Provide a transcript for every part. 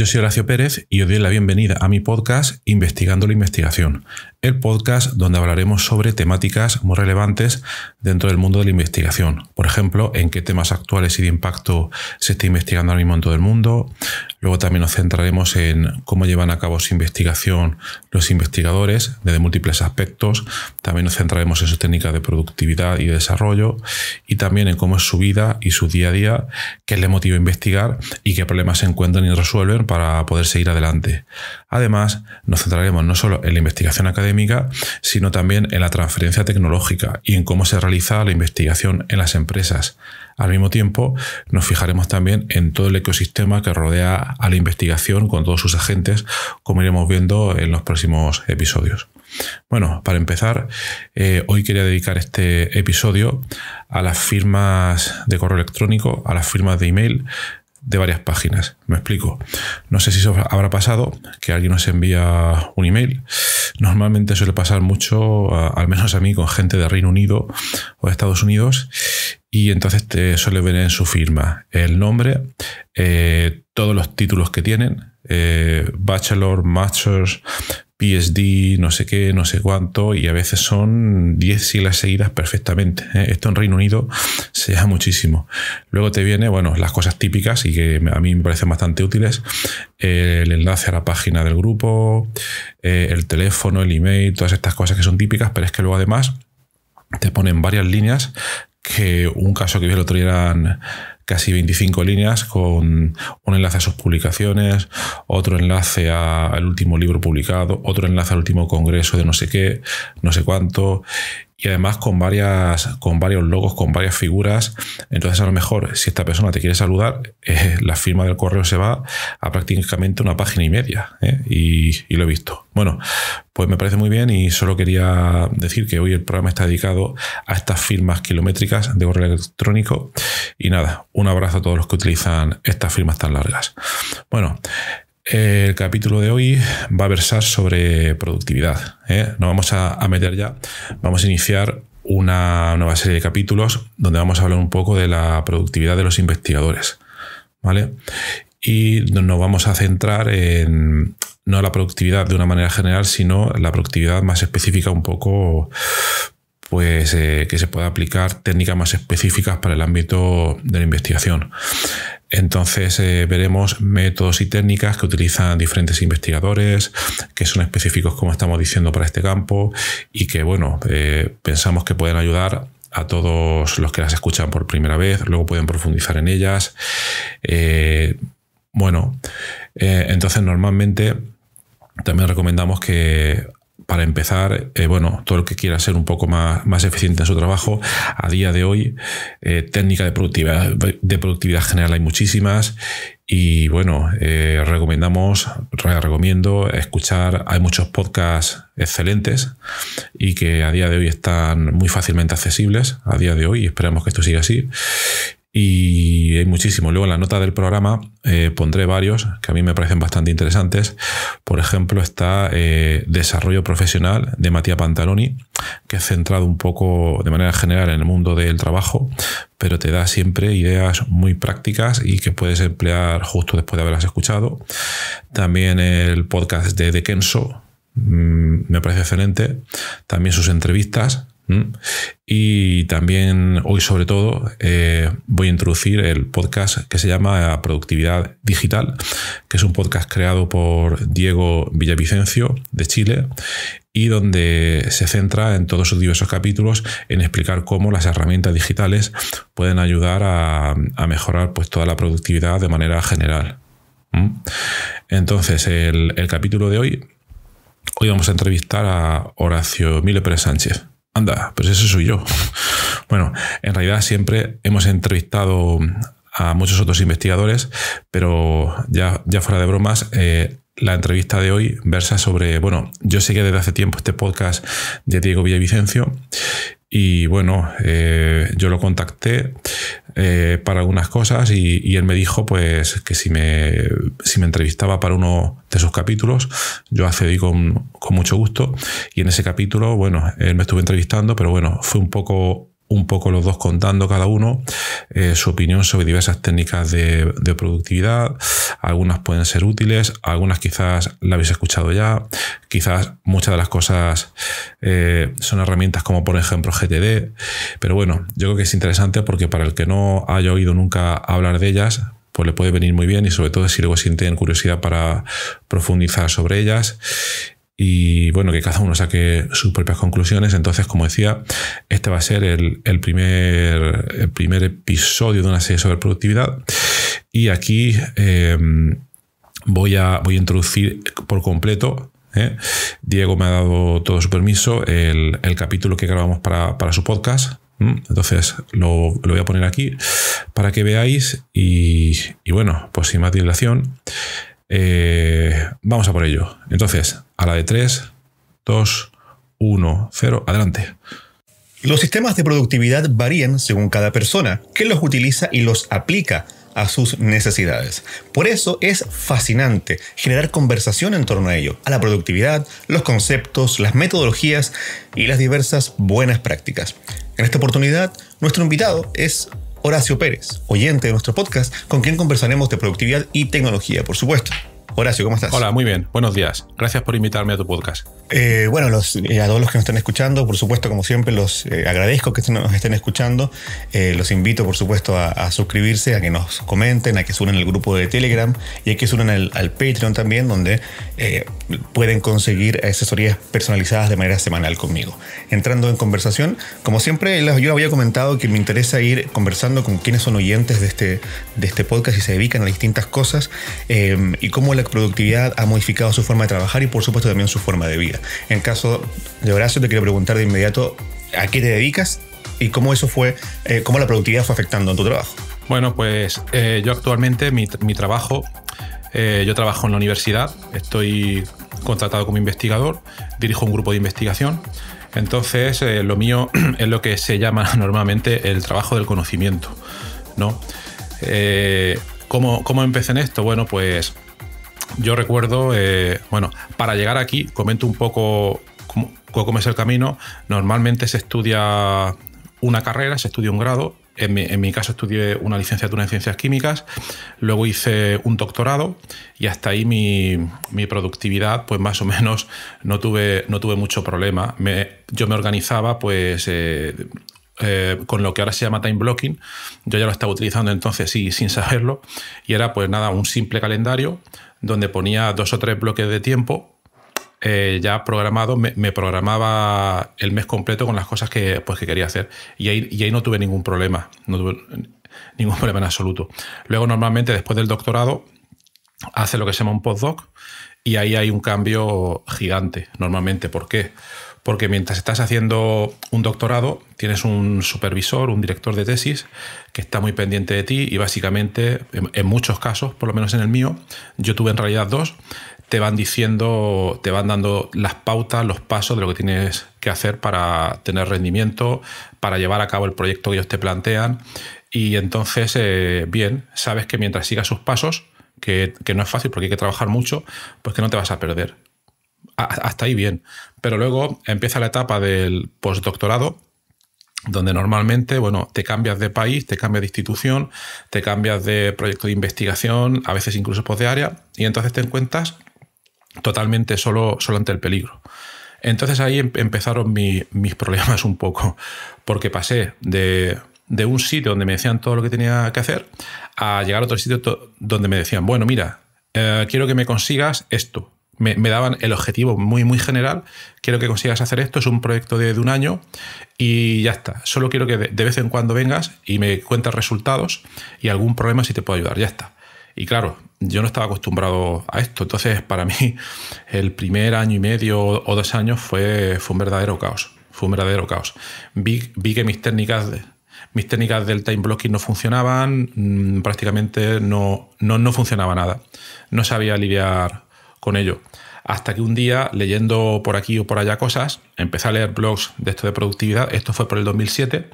Yo soy Horacio Pérez y os doy la bienvenida a mi podcast Investigando la Investigación, el podcast donde hablaremos sobre temáticas muy relevantes dentro del mundo de la investigación. Por ejemplo, en qué temas actuales y de impacto se está investigando ahora mismo en todo el mundo. Luego también nos centraremos en cómo llevan a cabo su investigación los investigadores desde múltiples aspectos. También nos centraremos en sus técnicas de productividad y de desarrollo y también en cómo es su vida y su día a día, qué les motiva a investigar y qué problemas se encuentran y resuelven para poder seguir adelante. Además, nos centraremos no solo en la investigación académica, sino también en la transferencia tecnológica y en cómo se realiza la investigación en las empresas. Al mismo tiempo, nos fijaremos también en todo el ecosistema que rodea a la investigación con todos sus agentes, como iremos viendo en los próximos episodios. Bueno, para empezar, hoy quería dedicar este episodio a las firmas de correo electrónico, a las firmas de email de varias páginas. Me explico. No sé si eso habrá pasado, que alguien nos envía un email. Normalmente suele pasar mucho, al menos a mí, con gente de Reino Unido o de Estados Unidos, y entonces te suele ver en su firma el nombre, todos los títulos que tienen, Bachelor, Masters, PhD, no sé qué, no sé cuánto, y a veces son 10 siglas seguidas perfectamente. Esto en Reino Unido se da muchísimo. Luego te viene, bueno, las cosas típicas y que a mí me parecen bastante útiles, el enlace a la página del grupo, el teléfono, el email, todas estas cosas que son típicas, pero es que luego además te ponen varias líneas, que un caso que vi el otro día eran casi 25 líneas con un enlace a sus publicaciones, otro enlace al último libro publicado, otro enlace al último congreso de no sé qué, no sé cuánto, y además con varios logos, con varias figuras. Entonces, a lo mejor, si esta persona te quiere saludar, la firma del correo se va a prácticamente una página y media, y lo he visto. Bueno, pues me parece muy bien y solo quería decir que hoy el programa está dedicado a estas firmas kilométricas de correo electrónico. Y nada, un abrazo a todos los que utilizan estas firmas tan largas. Bueno, el capítulo de hoy va a versar sobre productividad. Nos vamos a meter ya, vamos a iniciar una nueva serie de capítulos donde vamos a hablar un poco de la productividad de los investigadores, ¿vale? Y nos vamos a centrar en no la productividad de una manera general, sino la productividad más específica, un poco, pues que se pueda aplicar técnicas más específicas para el ámbito de la investigación. Entonces veremos métodos y técnicas que utilizan diferentes investigadores, que son específicos, como estamos diciendo, para este campo y que, bueno, pensamos que pueden ayudar a todos los que las escuchan por primera vez, luego pueden profundizar en ellas. Entonces normalmente también recomendamos que, para empezar, todo el que quiera ser un poco más eficiente en su trabajo, a día de hoy, técnicas de productividad general hay muchísimas y recomiendo escuchar, hay muchos podcasts excelentes y que a día de hoy están muy fácilmente accesibles, a día de hoy, y esperamos que esto siga así. Y hay muchísimo. Luego en la nota del programa pondré varios que a mí me parecen bastante interesantes. Por ejemplo, está Desarrollo Profesional de Mattia Pantaloni, que es centrado un poco de manera general en el mundo del trabajo, pero te da siempre ideas muy prácticas y que puedes emplear justo después de haberlas escuchado. También el podcast de Kenso me parece excelente. También sus entrevistas. Y también hoy, sobre todo, voy a introducir el podcast que se llama Productividad Digital, que es un podcast creado por Diego Villavicencio de Chile y donde se centra en todos sus diversos capítulos en explicar cómo las herramientas digitales pueden ayudar a mejorar, pues, toda la productividad de manera general. Entonces, el capítulo de hoy vamos a entrevistar a Horacio Emilio Pérez Sánchez. Anda, pues ese soy yo. Bueno, en realidad siempre hemos entrevistado a muchos otros investigadores, pero ya fuera de bromas, la entrevista de hoy versa sobre, yo seguía desde hace tiempo este podcast de Diego Villavicencio y yo lo contacté para algunas cosas y él me dijo, pues, que si me entrevistaba para uno de sus capítulos, yo accedí con mucho gusto, y en ese capítulo, él me estuvo entrevistando, pero fue un poco un poco los dos contando cada uno su opinión sobre diversas técnicas de productividad. Algunas pueden ser útiles, algunas quizás la habéis escuchado ya, quizás muchas de las cosas son herramientas como por ejemplo GTD, pero bueno, yo creo que es interesante porque para el que no haya oído nunca hablar de ellas, pues le puede venir muy bien, y sobre todo si luego sienten curiosidad para profundizar sobre ellas. Y bueno, que cada uno saque sus propias conclusiones. Entonces, como decía, este va a ser el primer episodio de una serie sobre productividad. Y aquí voy a introducir por completo, Diego me ha dado todo su permiso, el capítulo que grabamos para su podcast. Entonces lo voy a poner aquí para que veáis. Y bueno, pues sin más dilación, vamos a por ello. Entonces, a la de 3, 2, 1, 0, adelante. Los sistemas de productividad varían según cada persona, que los utiliza y los aplica a sus necesidades. Por eso es fascinante generar conversación en torno a ello, a la productividad, los conceptos, las metodologías y las diversas buenas prácticas. En esta oportunidad, nuestro invitado es Horacio Pérez, oyente de nuestro podcast, con quien conversaremos de productividad y tecnología, por supuesto. Horacio, ¿cómo estás? Hola, muy bien. Buenos días. Gracias por invitarme a tu podcast. Bueno, a todos los que nos estén escuchando, por supuesto, como siempre, los agradezco que nos estén escuchando. Los invito, por supuesto, a suscribirse, a que nos comenten, a que se unan al grupo de Telegram y a que se unan al Patreon también, donde pueden conseguir asesorías personalizadas de manera semanal conmigo. Entrando en conversación, como siempre, yo había comentado que me interesa ir conversando con quienes son oyentes de este podcast y se dedican a distintas cosas, y cómo la productividad ha modificado su forma de trabajar y, por supuesto, también su forma de vida. En el caso de Horacio, te quiero preguntar de inmediato a qué te dedicas y cómo cómo la productividad fue afectando en tu trabajo. Bueno, pues yo actualmente mi trabajo, yo trabajo en la universidad, estoy contratado como investigador, dirijo un grupo de investigación. Entonces, lo mío es lo que se llama normalmente el trabajo del conocimiento, ¿no? ¿Cómo empecé en esto? Bueno, pues yo recuerdo, para llegar aquí, comento un poco cómo es el camino. Normalmente se estudia una carrera, se estudia un grado. En mi caso estudié una licenciatura en Ciencias Químicas, luego hice un doctorado y hasta ahí mi productividad, pues más o menos no tuve mucho problema. Yo me organizaba pues con lo que ahora se llama time blocking. Yo ya lo estaba utilizando entonces sin saberlo, y era pues nada, un simple calendario donde ponía 2 o 3 bloques de tiempo ya programados. Me programaba el mes completo con las cosas que quería hacer, y ahí no tuve ningún problema, no tuve ningún problema en absoluto. Luego normalmente después del doctorado hace lo que se llama un postdoc, y ahí hay un cambio gigante normalmente. ¿Por qué? Porque mientras estás haciendo un doctorado tienes un supervisor, un director de tesis que está muy pendiente de ti, y básicamente en muchos casos, por lo menos en el mío, yo tuve en realidad 2, te van dando las pautas, los pasos de lo que tienes que hacer para tener rendimiento, para llevar a cabo el proyecto que ellos te plantean. Y entonces, bien, sabes que mientras sigas sus pasos, que no es fácil porque hay que trabajar mucho, pues que no te vas a perder. Hasta ahí bien. Pero luego empieza la etapa del postdoctorado, donde normalmente, te cambias de país, te cambias de institución, te cambias de proyecto de investigación, a veces incluso de área, y entonces te encuentras totalmente solo ante el peligro. Entonces ahí empezaron mis problemas un poco, porque pasé de un sitio donde me decían todo lo que tenía que hacer a llegar a otro sitio donde me decían, bueno, mira, quiero que me consigas esto. Me daban el objetivo muy, muy general. Quiero que consigas hacer esto, es un proyecto de 1 año y ya está. Solo quiero que de vez en cuando vengas y me cuentes resultados y algún problema si te puedo ayudar, ya está. Y claro, yo no estaba acostumbrado a esto. Entonces, para mí, el primer año y medio o 2 años fue un verdadero caos. Fue un verdadero caos. Vi que mis técnicas del time blocking no funcionaban, prácticamente no funcionaba nada. No sabía lidiar con ello. Hasta que un día, leyendo por aquí o por allá cosas, empecé a leer blogs de esto de productividad. Esto fue por el 2007.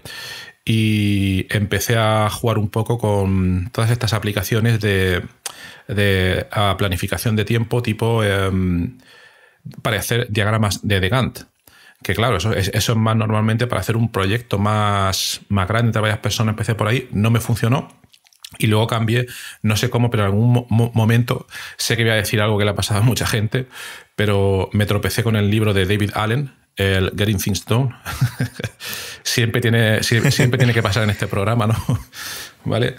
Y empecé a jugar un poco con todas estas aplicaciones de planificación de tiempo, tipo para hacer diagramas de Gantt. que claro, eso es más normalmente para hacer un proyecto más grande entre varias personas. Empecé por ahí, no me funcionó. Y luego cambié, no sé cómo, pero en algún momento sé que voy a decir algo que le ha pasado a mucha gente, pero me tropecé con el libro de David Allen, el Getting Things Done. siempre tiene que pasar en este programa, ¿no? ¿Vale?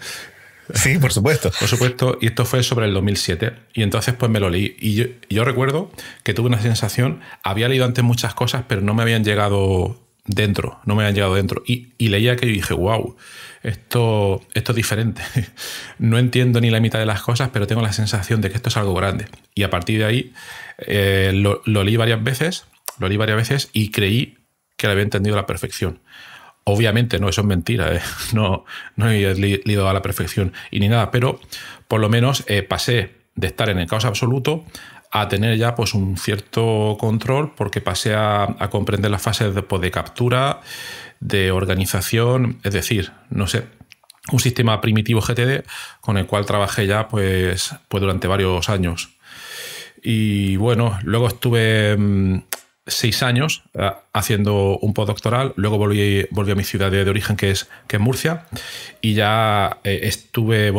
Sí, por supuesto. Por supuesto, y esto fue sobre el 2007. Y entonces pues me lo leí. Y yo recuerdo que tuve una sensación, había leído antes muchas cosas, pero no me habían llegado dentro. Y leía aquello y dije, wow, esto es diferente. No entiendo ni la mitad de las cosas, pero tengo la sensación de que esto es algo grande. Y a partir de ahí lo leí varias veces y creí que lo había entendido a la perfección. Obviamente no, eso es mentira, no he leído a la perfección y ni nada, pero por lo menos pasé de estar en el caos absoluto a tener ya pues un cierto control, porque pasé a comprender las fases de captura, de organización, es decir, no sé, un sistema primitivo GTD con el cual trabajé ya pues durante varios años. Y bueno, luego estuve 6 años haciendo un postdoctoral, luego volví a mi ciudad de origen, que es Murcia, y ya estuve,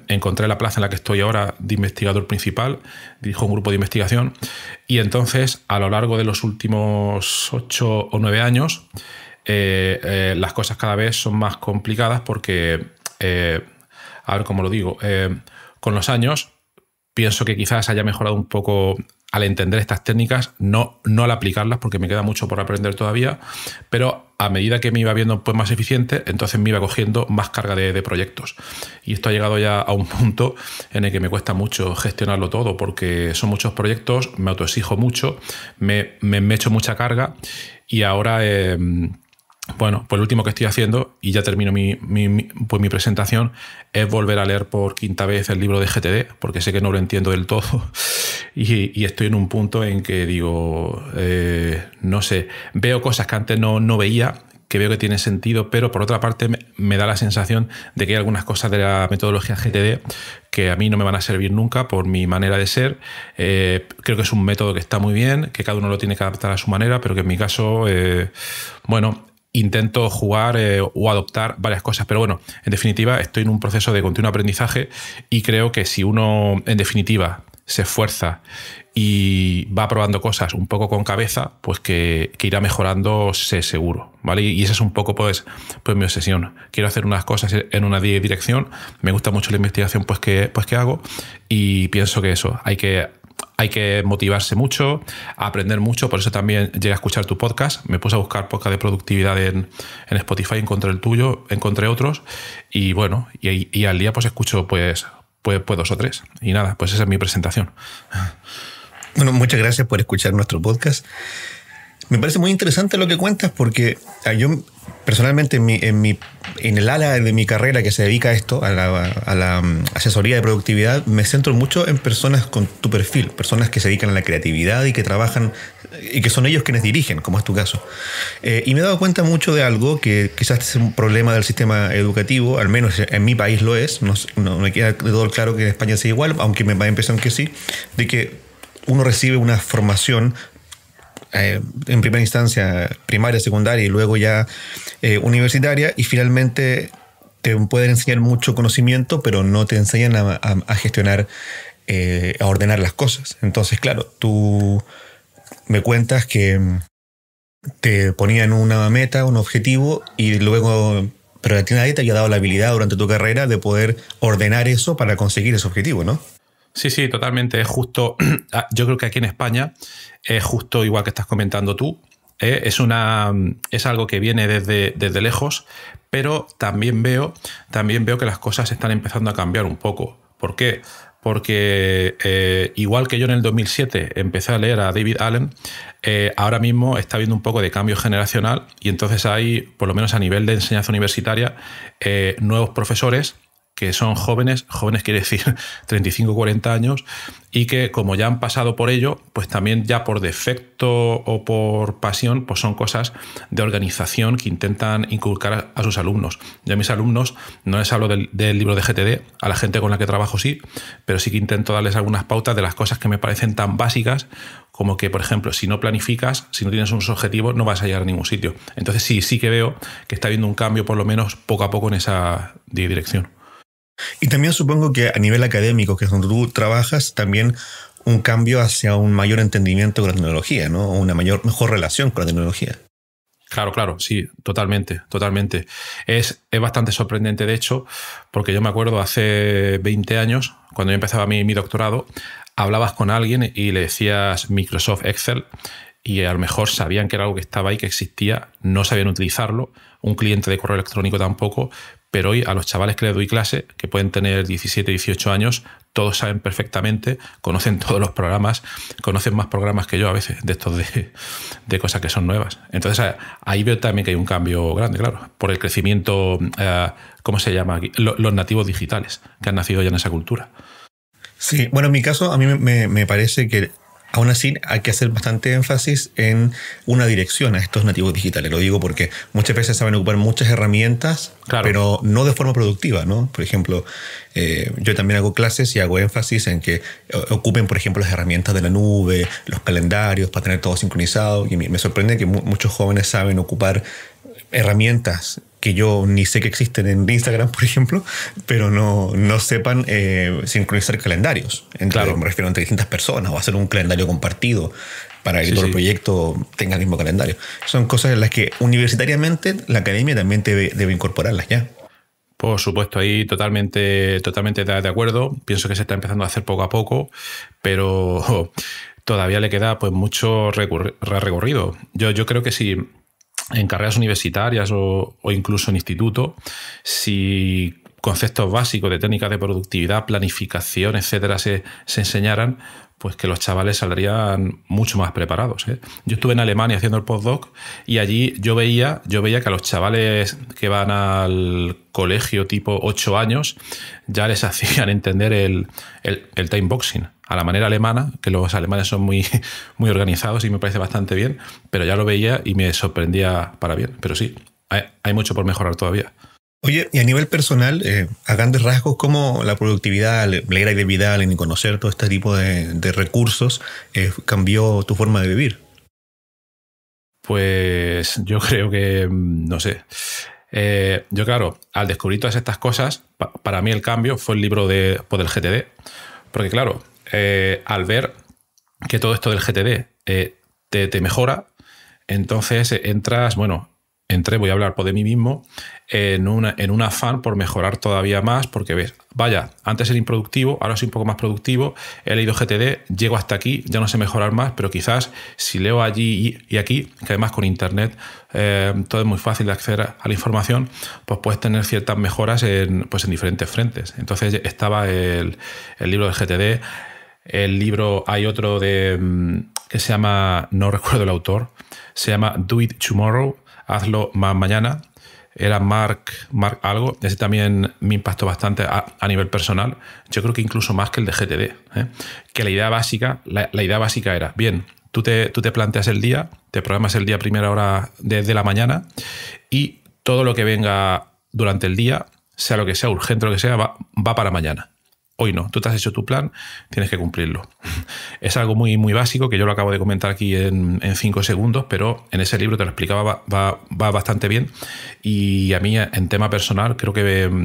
encontré la plaza en la que estoy ahora de investigador principal, dirijo un grupo de investigación, y entonces a lo largo de los últimos 8 o 9 años las cosas cada vez son más complicadas porque, a ver cómo lo digo, con los años pienso que quizás haya mejorado un poco al entender estas técnicas, no al aplicarlas, porque me queda mucho por aprender todavía, pero a medida que me iba viendo pues más eficiente, entonces me iba cogiendo más carga de proyectos. Y esto ha llegado ya a un punto en el que me cuesta mucho gestionarlo todo, porque son muchos proyectos, me autoexijo mucho, me echo mucha carga, y ahora pues lo último que estoy haciendo, y ya termino mi presentación, es volver a leer por quinta vez el libro de GTD, porque sé que no lo entiendo del todo y estoy en un punto en que digo, no sé, veo cosas que antes no veía, que veo que tienen sentido, pero por otra parte me da la sensación de que hay algunas cosas de la metodología GTD que a mí no me van a servir nunca por mi manera de ser. Creo que es un método que está muy bien, que cada uno lo tiene que adaptar a su manera, pero que en mi caso, intento jugar o adoptar varias cosas, pero bueno, en definitiva estoy en un proceso de continuo aprendizaje, y creo que si uno en definitiva se esfuerza y va probando cosas un poco con cabeza, pues que irá mejorando, seguro, ¿vale? Y esa es un poco pues mi obsesión. Quiero hacer unas cosas en una dirección, me gusta mucho la investigación pues que hago, y pienso que eso, hay que motivarse mucho, aprender mucho. Por eso también llegué a escuchar tu podcast. Me puse a buscar podcast de productividad en Spotify, encontré el tuyo, encontré otros, y bueno, y al día pues escucho pues 2 o 3. Y nada, pues esa es mi presentación. Bueno, muchas gracias por escuchar nuestro podcast. Me parece muy interesante lo que cuentas, porque yo personalmente en el ala de mi carrera que se dedica a esto, a la asesoría de productividad, me centro mucho en personas con tu perfil, personas que se dedican a la creatividad y que trabajan, y que son ellos quienes dirigen, como es tu caso. Y me he dado cuenta mucho de algo que quizás es un problema del sistema educativo, al menos en mi país lo es, no me queda de todo claro que en España sea igual, aunque me da la impresión que sí, de que uno recibe una formación en primera instancia primaria, secundaria y luego ya universitaria, y finalmente te pueden enseñar mucho conocimiento, pero no te enseñan a gestionar, a ordenar las cosas. Entonces, claro, tú me cuentas que te ponían una meta, un objetivo, y luego, pero nadie te había dado la habilidad durante tu carrera de poder ordenar eso para conseguir ese objetivo, ¿no? Sí, totalmente. Es justo. Yo creo que aquí en España es justo igual que estás comentando tú. Es algo que viene desde lejos, pero también veo que las cosas están empezando a cambiar un poco. ¿Por qué? Porque igual que yo en el 2007 empecé a leer a David Allen, ahora mismo está habiendo un poco de cambio generacional, y entonces hay, por lo menos a nivel de enseñanza universitaria, nuevos profesores que son jóvenes quiere decir 35 o 40 años, y que como ya han pasado por ello, pues también ya por defecto o por pasión, pues son cosas de organización que intentan inculcar a sus alumnos. Yo a mis alumnos no les hablo del libro de GTD, a la gente con la que trabajo sí, pero sí que intento darles algunas pautas de las cosas que me parecen tan básicas como que, por ejemplo, si no planificas, si no tienes unos objetivos, no vas a llegar a ningún sitio. Entonces sí que veo que está habiendo un cambio, por lo menos poco a poco, en esa dirección. Y también supongo que a nivel académico, que es donde tú trabajas, también un cambio hacia un mayor entendimiento con la tecnología, ¿no? Una mejor relación con la tecnología. Claro, sí, totalmente. Es bastante sorprendente, de hecho, porque yo me acuerdo hace 20 años, cuando yo empezaba mi doctorado, hablabas con alguien y le decías Microsoft Excel y a lo mejor sabían que era algo que estaba ahí, que existía, no sabían utilizarlo, un cliente de correo electrónico tampoco, pero hoy a los chavales que les doy clase, que pueden tener 17, 18 años, todos saben perfectamente, conocen todos los programas, conocen más programas que yo a veces, de estos de cosas que son nuevas. Entonces ahí veo también que hay un cambio grande, claro, por el crecimiento, ¿cómo se llama aquí? Los nativos digitales, que han nacido ya en esa cultura. Sí, bueno, en mi caso a mí me parece que aún así hay que hacer bastante énfasis en una dirección a estos nativos digitales. Lo digo porque muchas veces saben ocupar muchas herramientas, claro, pero no de forma productiva, ¿no? Por ejemplo, yo también hago clases y hago énfasis en que ocupen, por ejemplo, las herramientas de la nube, los calendarios, para tener todo sincronizado. Y me sorprende que muchos jóvenes saben ocupar herramientas que yo ni sé que existen en Instagram, por ejemplo, pero no sepan sincronizar calendarios. Claro. Me refiero entre distintas personas o hacer un calendario compartido para que todo el proyecto tenga el mismo calendario. Son cosas en las que universitariamente la academia también debe incorporarlas ya. Por supuesto, ahí totalmente de acuerdo. Pienso que se está empezando a hacer poco a poco, pero todavía le queda pues mucho recorrido. Yo creo que sí. En carreras universitarias o incluso en instituto, si conceptos básicos de técnicas de productividad, planificación, etcétera, se enseñaran, pues que los chavales saldrían mucho más preparados, ¿eh? Yo estuve en Alemania haciendo el postdoc y allí yo veía que a los chavales que van al colegio tipo 8 años ya les hacían entender el time boxing a la manera alemana, que los alemanes son muy organizados y me parece bastante bien, pero ya lo veía y me sorprendía para bien. Pero sí, hay mucho por mejorar todavía. Oye, y a nivel personal, a grandes rasgos, ¿cómo la productividad, la era de Vidal, en conocer todo este tipo de recursos, cambió tu forma de vivir? Pues yo creo que, no sé. Yo, claro, al descubrir todas estas cosas, para mí el cambio fue el libro del GTD. Porque, claro, al ver que todo esto del GTD te mejora, entonces entras, voy a hablar por de mí mismo, en un afán por mejorar todavía más, porque ves, vaya, antes era improductivo, ahora soy un poco más productivo, he leído GTD, llego hasta aquí, ya no sé mejorar más, pero quizás si leo allí y aquí, que además con internet todo es muy fácil de acceder a la información, pues puedes tener ciertas mejoras en diferentes frentes. Entonces estaba el libro del GTD, el libro, hay otro que se llama, no recuerdo el autor, se llama Do It Tomorrow, hazlo más mañana. Era Mark algo. Ese también me impactó bastante a nivel personal. Yo creo que incluso más que el de GTD. Que la idea básica era, bien, tú te planteas el día, te programas el día a primera hora de la mañana y todo lo que venga durante el día, sea lo que sea, urgente o lo que sea, va para mañana. Hoy no, tú te has hecho tu plan, tienes que cumplirlo. Es algo muy, muy básico que yo lo acabo de comentar aquí en 5 segundos, pero en ese libro te lo explicaba, va bastante bien. Y a mí, en tema personal, creo que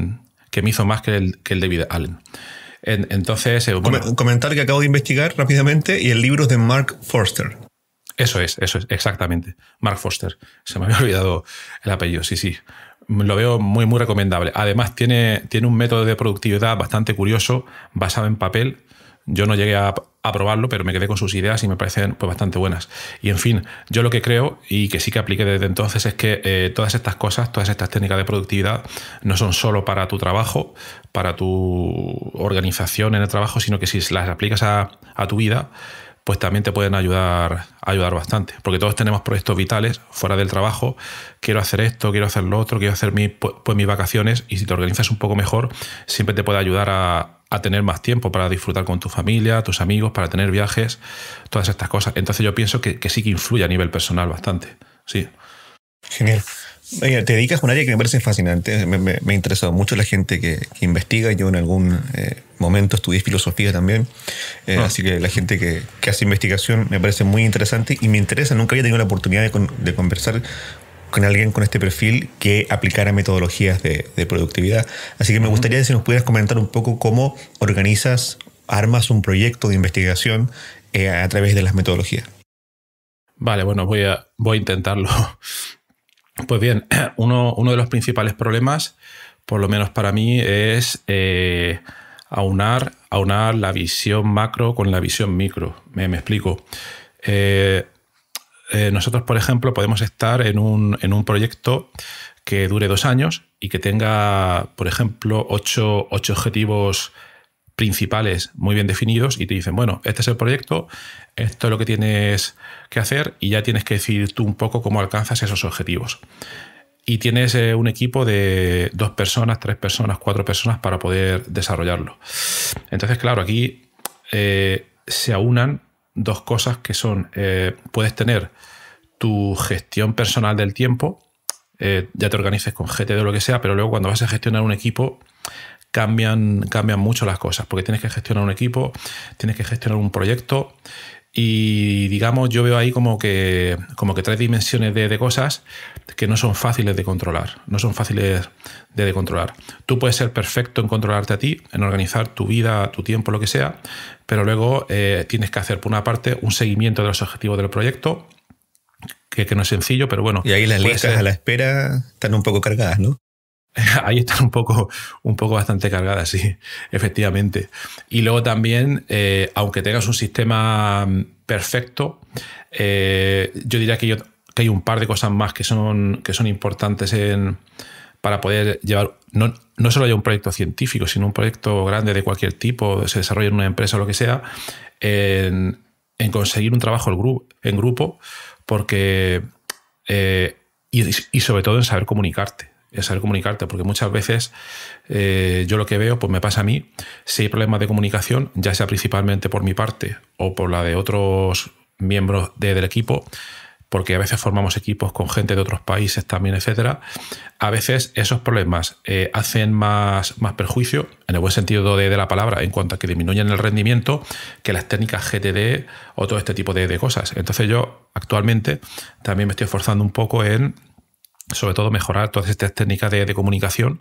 me hizo más que el de David Allen. Entonces, comentar que acabo de investigar rápidamente y el libro es de Mark Forster. Eso es, exactamente. Mark Forster. Se me había olvidado el apellido, sí. Lo veo muy, muy recomendable. Además, tiene un método de productividad bastante curioso, basado en papel. Yo no llegué a probarlo, pero me quedé con sus ideas y me parecen pues bastante buenas. Y en fin, yo lo que creo, y que sí que apliqué desde entonces, es que todas estas cosas, todas estas técnicas de productividad, no son solo para tu trabajo, para tu organización en el trabajo, sino que si las aplicas a tu vida, pues también te pueden ayudar bastante. Porque todos tenemos proyectos vitales fuera del trabajo. Quiero hacer esto, quiero hacer lo otro, quiero hacer mis vacaciones, y si te organizas un poco mejor, siempre te puede ayudar a tener más tiempo para disfrutar con tu familia, tus amigos, para tener viajes, todas estas cosas. Entonces yo pienso que sí que influye a nivel personal bastante. Sí. Genial. Oye, te dedicas a un área que me parece fascinante. Me ha interesado mucho la gente que investiga. Yo en algún momento estudié filosofía también. Así que la gente que hace investigación me parece muy interesante y me interesa. Nunca había tenido la oportunidad de conversar con alguien con este perfil que aplicara metodologías de productividad. Así que me gustaría si nos pudieras comentar un poco cómo armas un proyecto de investigación a través de las metodologías. Vale, bueno, voy a intentarlo. Pues bien, uno de los principales problemas, por lo menos para mí, es aunar la visión macro con la visión micro. Me explico. Nosotros, por ejemplo, podemos estar en un proyecto que dure 2 años y que tenga, por ejemplo, 8 objetivos principales muy bien definidos, y te dicen, bueno, este es el proyecto, esto es lo que tienes que hacer, y ya tienes que decidir tú un poco cómo alcanzas esos objetivos. Y tienes un equipo de 2 personas, 3 personas, 4 personas para poder desarrollarlo. Entonces, claro, aquí se aunan 2 cosas que son, puedes tener tu gestión personal del tiempo, ya te organices con GTD o lo que sea, pero luego cuando vas a gestionar un equipo, cambian mucho las cosas, porque tienes que gestionar un equipo, tienes que gestionar un proyecto, y digamos, yo veo ahí como que 3 dimensiones de cosas que no son fáciles de controlar. No son fáciles de controlar. Tú puedes ser perfecto en controlarte a ti, en organizar tu vida, tu tiempo, lo que sea, pero luego tienes que hacer, por una parte, un seguimiento de los objetivos del proyecto, que no es sencillo, pero bueno. Y ahí las listas a la espera están un poco cargadas, ¿no? Ahí están un poco bastante cargadas, sí, efectivamente. Y luego también, aunque tengas un sistema perfecto, yo diría que hay un par de cosas más que son importantes para poder llevar, no solo ya un proyecto científico, sino un proyecto grande de cualquier tipo, se desarrolla en una empresa o lo que sea, en conseguir un trabajo en grupo, porque y sobre todo en saber comunicarte. Porque muchas veces yo lo que veo, pues me pasa a mí, si hay problemas de comunicación, ya sea principalmente por mi parte o por la de otros miembros del equipo, porque a veces formamos equipos con gente de otros países también, etcétera, a veces esos problemas hacen más perjuicio, en el buen sentido de la palabra, en cuanto a que disminuyen el rendimiento, que las técnicas GTD o todo este tipo de cosas. Entonces yo actualmente también me estoy esforzando un poco en, sobre todo, mejorar todas estas técnicas de comunicación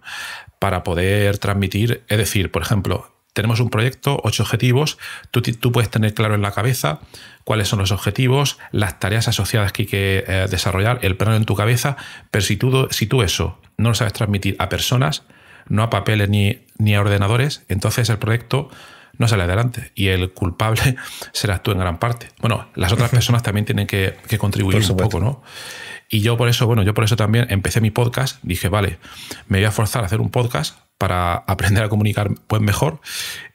para poder transmitir. Es decir, por ejemplo, tenemos un proyecto, 8 objetivos, tú puedes tener claro en la cabeza cuáles son los objetivos, las tareas asociadas que hay que desarrollar, el plano en tu cabeza, pero si tú eso no lo sabes transmitir a personas, no a papeles ni a ordenadores, entonces el proyecto no sale adelante y el culpable serás tú en gran parte. Bueno, las otras personas también tienen que contribuir un poco, ¿no? Y yo por eso también empecé mi podcast. Dije, vale, me voy a forzar a hacer un podcast para aprender a comunicar pues mejor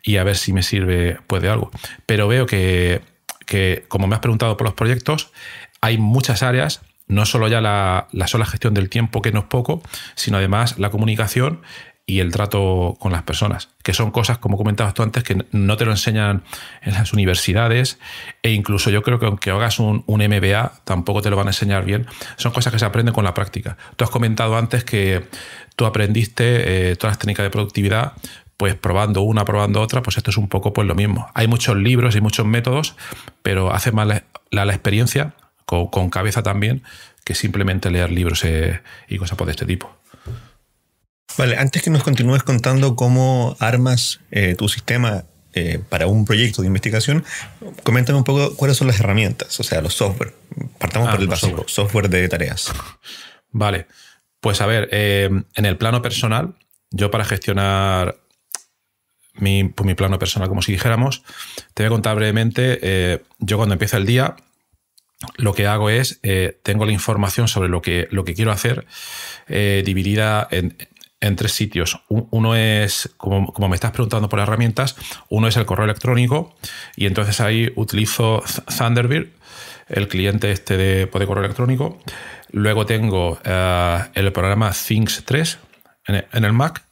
y a ver si me sirve pues de algo. Pero veo que como me has preguntado por los proyectos, hay muchas áreas, no solo ya la sola gestión del tiempo, que no es poco, sino además la comunicación y el trato con las personas, que son cosas, como comentabas tú antes, que no te lo enseñan en las universidades, e incluso yo creo que aunque hagas un MBA, tampoco te lo van a enseñar bien. Son cosas que se aprenden con la práctica. Tú has comentado antes que tú aprendiste todas las técnicas de productividad, pues probando una, probando otra, pues esto es un poco pues lo mismo. Hay muchos libros y muchos métodos, pero hace más la experiencia, con cabeza también, que simplemente leer libros y cosas por este tipo. Vale, antes que nos continúes contando cómo armas tu sistema para un proyecto de investigación, coméntame un poco cuáles son las herramientas, o sea, los software. Partamos por el básico, software de tareas. Vale, pues a ver, en el plano personal, yo para gestionar mi plano personal, como si dijéramos, te voy a contar brevemente. Yo cuando empieza el día, lo que hago es, tengo la información sobre lo que quiero hacer dividida en 3 sitios. Uno es, como me estás preguntando por herramientas, uno es el correo electrónico, y entonces ahí utilizo Thunderbird, el cliente de correo electrónico. Luego tengo el programa Things 3 en el Mac,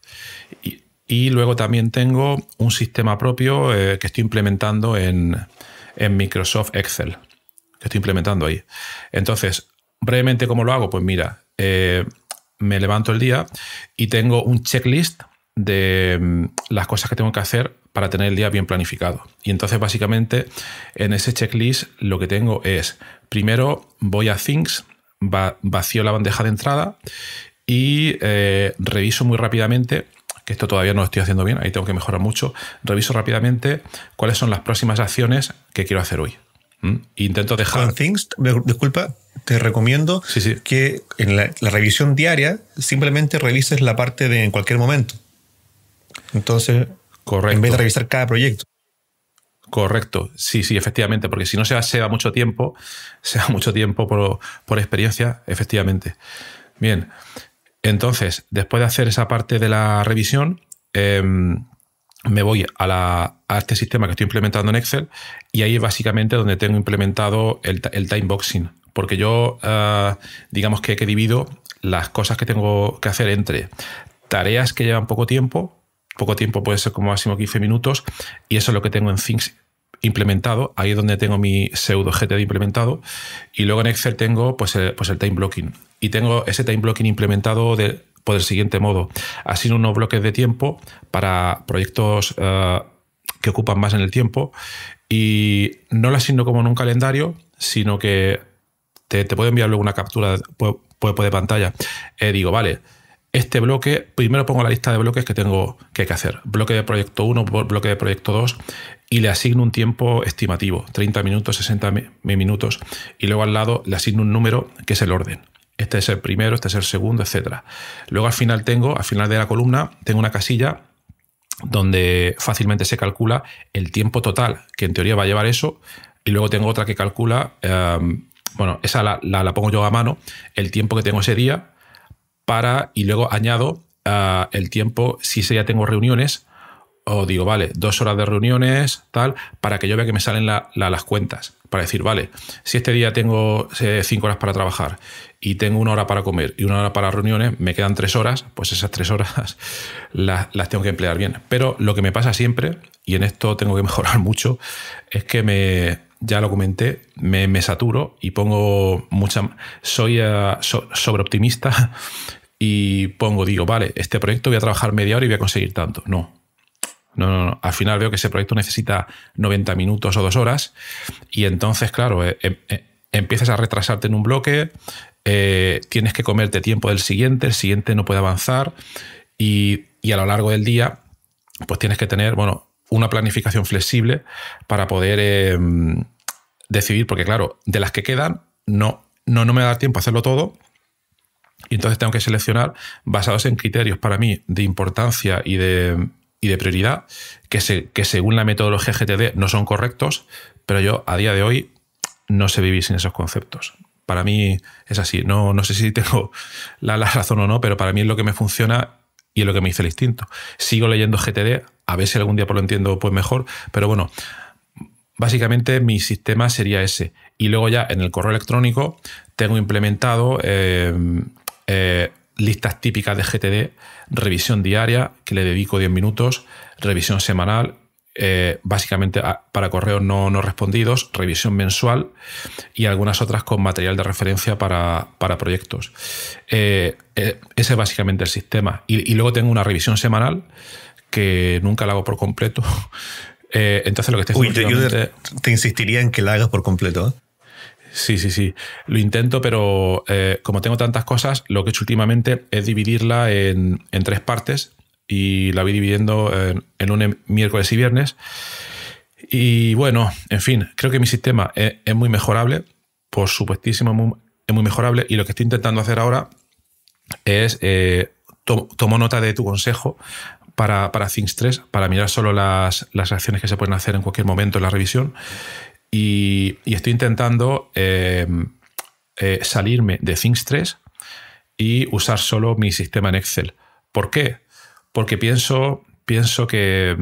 y luego también tengo un sistema propio que estoy implementando en Microsoft Excel, que estoy implementando ahí. Entonces, brevemente, ¿cómo lo hago? Pues mira, me levanto el día y tengo un checklist de las cosas que tengo que hacer para tener el día bien planificado. Y entonces, básicamente, en ese checklist lo que tengo es, primero voy a Things, vacío la bandeja de entrada y reviso muy rápidamente, que esto todavía no lo estoy haciendo bien, ahí tengo que mejorar mucho, reviso rápidamente cuáles son las próximas acciones que quiero hacer hoy. Intento dejar... Con Things, disculpa, te recomiendo que en la revisión diaria simplemente revises la parte de en cualquier momento. Entonces, correcto, en vez de revisar cada proyecto. Correcto, sí, efectivamente, porque si no se va mucho tiempo por experiencia, efectivamente. Bien, entonces, después de hacer esa parte de la revisión, me voy a este sistema que estoy implementando en Excel, y ahí es básicamente donde tengo implementado el timeboxing, porque yo, digamos que divido las cosas que tengo que hacer entre tareas que llevan poco tiempo puede ser como máximo 15 minutos, y eso es lo que tengo en Things implementado, ahí es donde tengo mi pseudo GTD implementado, y luego en Excel tengo pues el time blocking, y tengo ese time blocking implementado por el siguiente modo: asigno unos bloques de tiempo para proyectos que ocupan más en el tiempo, y no lo asigno como en un calendario, sino que te puedo enviar luego una captura de pantalla. Digo, vale, este bloque, primero pongo la lista de bloques que tengo que hacer. Bloque de proyecto 1, bloque de proyecto 2, y le asigno un tiempo estimativo, 30 minutos, 60 minutos, y luego al lado le asigno un número que es el orden. Este es el primero, este es el segundo, etc. Luego al final de la columna, tengo una casilla donde fácilmente se calcula el tiempo total que en teoría va a llevar eso, y luego tengo otra que calcula, esa la pongo yo a mano, el tiempo que tengo ese día, y luego añado el tiempo si ese día tengo reuniones, o digo, vale, 2 horas de reuniones, tal, para que yo vea que me salen las cuentas, para decir, vale, si este día tengo 5 horas para trabajar y tengo 1 hora para comer y 1 hora para reuniones, me quedan 3 horas, pues esas 3 horas las tengo que emplear bien. Pero lo que me pasa siempre, y en esto tengo que mejorar mucho, es que ya lo comenté, me saturo y pongo soy sobreoptimista, y digo, vale, este proyecto voy a trabajar media hora y voy a conseguir tanto. No. Al final veo que ese proyecto necesita 90 minutos o 2 horas, y entonces, claro, empiezas a retrasarte en un bloque, tienes que comerte tiempo del siguiente, el siguiente no puede avanzar, y a lo largo del día pues tienes que tener, una planificación flexible para poder decidir, porque claro, de las que quedan no me va a dar tiempo a hacerlo todo, y entonces tengo que seleccionar basados en criterios para mí de importancia y de prioridad, que según la metodología GTD no son correctos, pero yo a día de hoy no sé vivir sin esos conceptos. Para mí es así, no sé si tengo la razón o no, pero para mí es lo que me funciona y es lo que me dice el instinto. Sigo leyendo GTD, a ver si algún día lo entiendo pues mejor, pero bueno, básicamente mi sistema sería ese. Y luego ya en el correo electrónico tengo implementado listas típicas de GTD, revisión diaria, que le dedico 10 minutos, revisión semanal, básicamente para correos no respondidos, revisión mensual y algunas otras con material de referencia para proyectos. Ese es básicamente el sistema. Y luego tengo una revisión semanal que nunca la hago por completo. Entonces lo que estoy haciendo yo te insistiría en que la hagas por completo, ¿eh? Sí. Lo intento, pero como tengo tantas cosas, lo que he hecho últimamente es dividirla en 3 partes, y la voy dividiendo en lunes, miércoles y viernes. Y bueno, en fin, creo que mi sistema es muy mejorable, por supuestísimo, es muy mejorable, y lo que estoy intentando hacer ahora es, tomo nota de tu consejo para Things 3, para mirar solo las acciones que se pueden hacer en cualquier momento en la revisión. Y estoy intentando salirme de Things 3 y usar solo mi sistema en Excel, ¿Por qué? Porque pienso que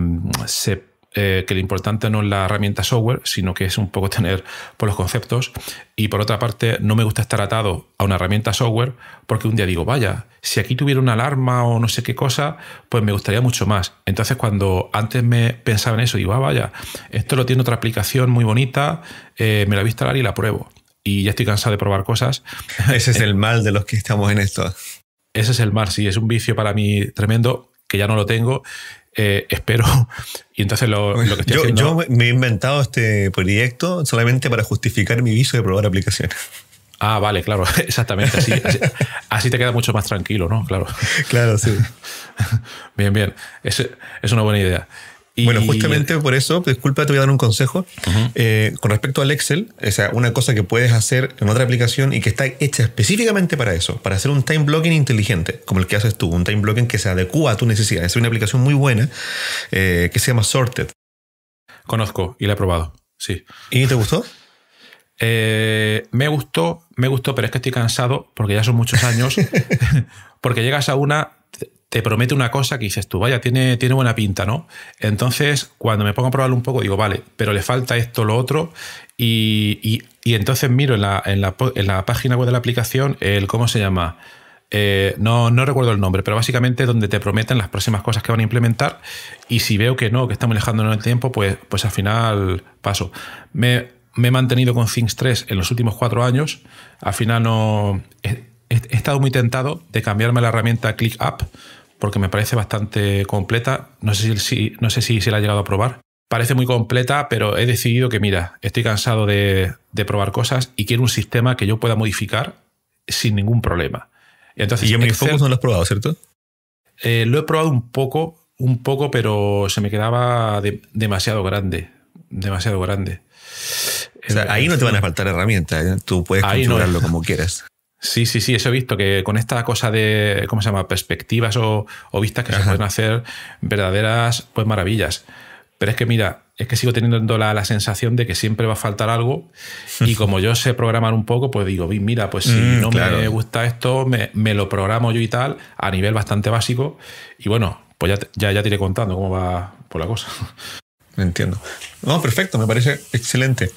que lo importante no es la herramienta software, sino que es un poco tener por los conceptos. Y por otra parte, no me gusta estar atado a una herramienta software porque un día digo, vaya, si aquí tuviera una alarma o no sé qué cosa, pues me gustaría mucho más. Entonces, cuando antes me pensaba en eso, digo, vaya, esto lo tiene otra aplicación muy bonita, me la voy a instalar y la pruebo. Y ya estoy cansado de probar cosas. Ese es el mal de los que estamos en esto. Ese es el mal, sí, es un vicio para mí tremendo, que ya no lo tengo. Espero. Y entonces lo que estoy haciendo... Yo me he inventado este proyecto solamente para justificar mi vicio de probar aplicaciones. Ah, vale, claro, exactamente. Así te queda mucho más tranquilo, ¿no? Claro. Claro, sí. Bien. Es una buena idea. Y bueno, justamente por eso, disculpa, te voy a dar un consejo. Con respecto al Excel, o sea, una cosa que puedes hacer en otra aplicación y que está hecha específicamente para eso, para hacer un time blocking inteligente, como el que haces tú, un time blocking que se adecua a tu necesidad. Es una aplicación muy buena que se llama Sorted. Conozco y la he probado, sí. ¿Y te gustó? Me gustó, pero es que estoy cansado porque ya son muchos años. Porque llegas a una... te promete una cosa que dices tú, vaya, tiene buena pinta, ¿no? Entonces, cuando me pongo a probarlo un poco, digo, vale, pero le falta esto, lo otro, y entonces miro en la página web de la aplicación ¿cómo se llama? No recuerdo el nombre, pero básicamente donde te prometen las próximas cosas que van a implementar, y si veo que no, que estamos alejándonos en el tiempo, pues al final paso. Me he mantenido con Things 3 en los últimos 4 años, al final no... He estado muy tentado de cambiarme la herramienta ClickUp, porque me parece bastante completa. No sé si la he llegado a probar. Parece muy completa, pero he decidido que, mira, estoy cansado de probar cosas y quiero un sistema que yo pueda modificar sin ningún problema. Entonces, y OmniFocus no lo has probado, ¿cierto? Lo he probado un poco, pero se me quedaba demasiado grande. Demasiado grande. O sea, ahí no te van a faltar herramientas, ¿eh? Tú puedes configurarlo como quieras. Sí, eso he visto que con esta cosa de, ¿cómo se llama? Perspectivas o vistas que se pueden hacer verdaderas pues maravillas. Pero es que mira, es que sigo teniendo la sensación de que siempre va a faltar algo y como yo sé programar un poco, pues digo, mira, pues si no me gusta esto, me lo programo yo y tal a nivel bastante básico y bueno, pues ya te iré contando cómo va por la cosa. Entiendo. No, perfecto, me parece excelente.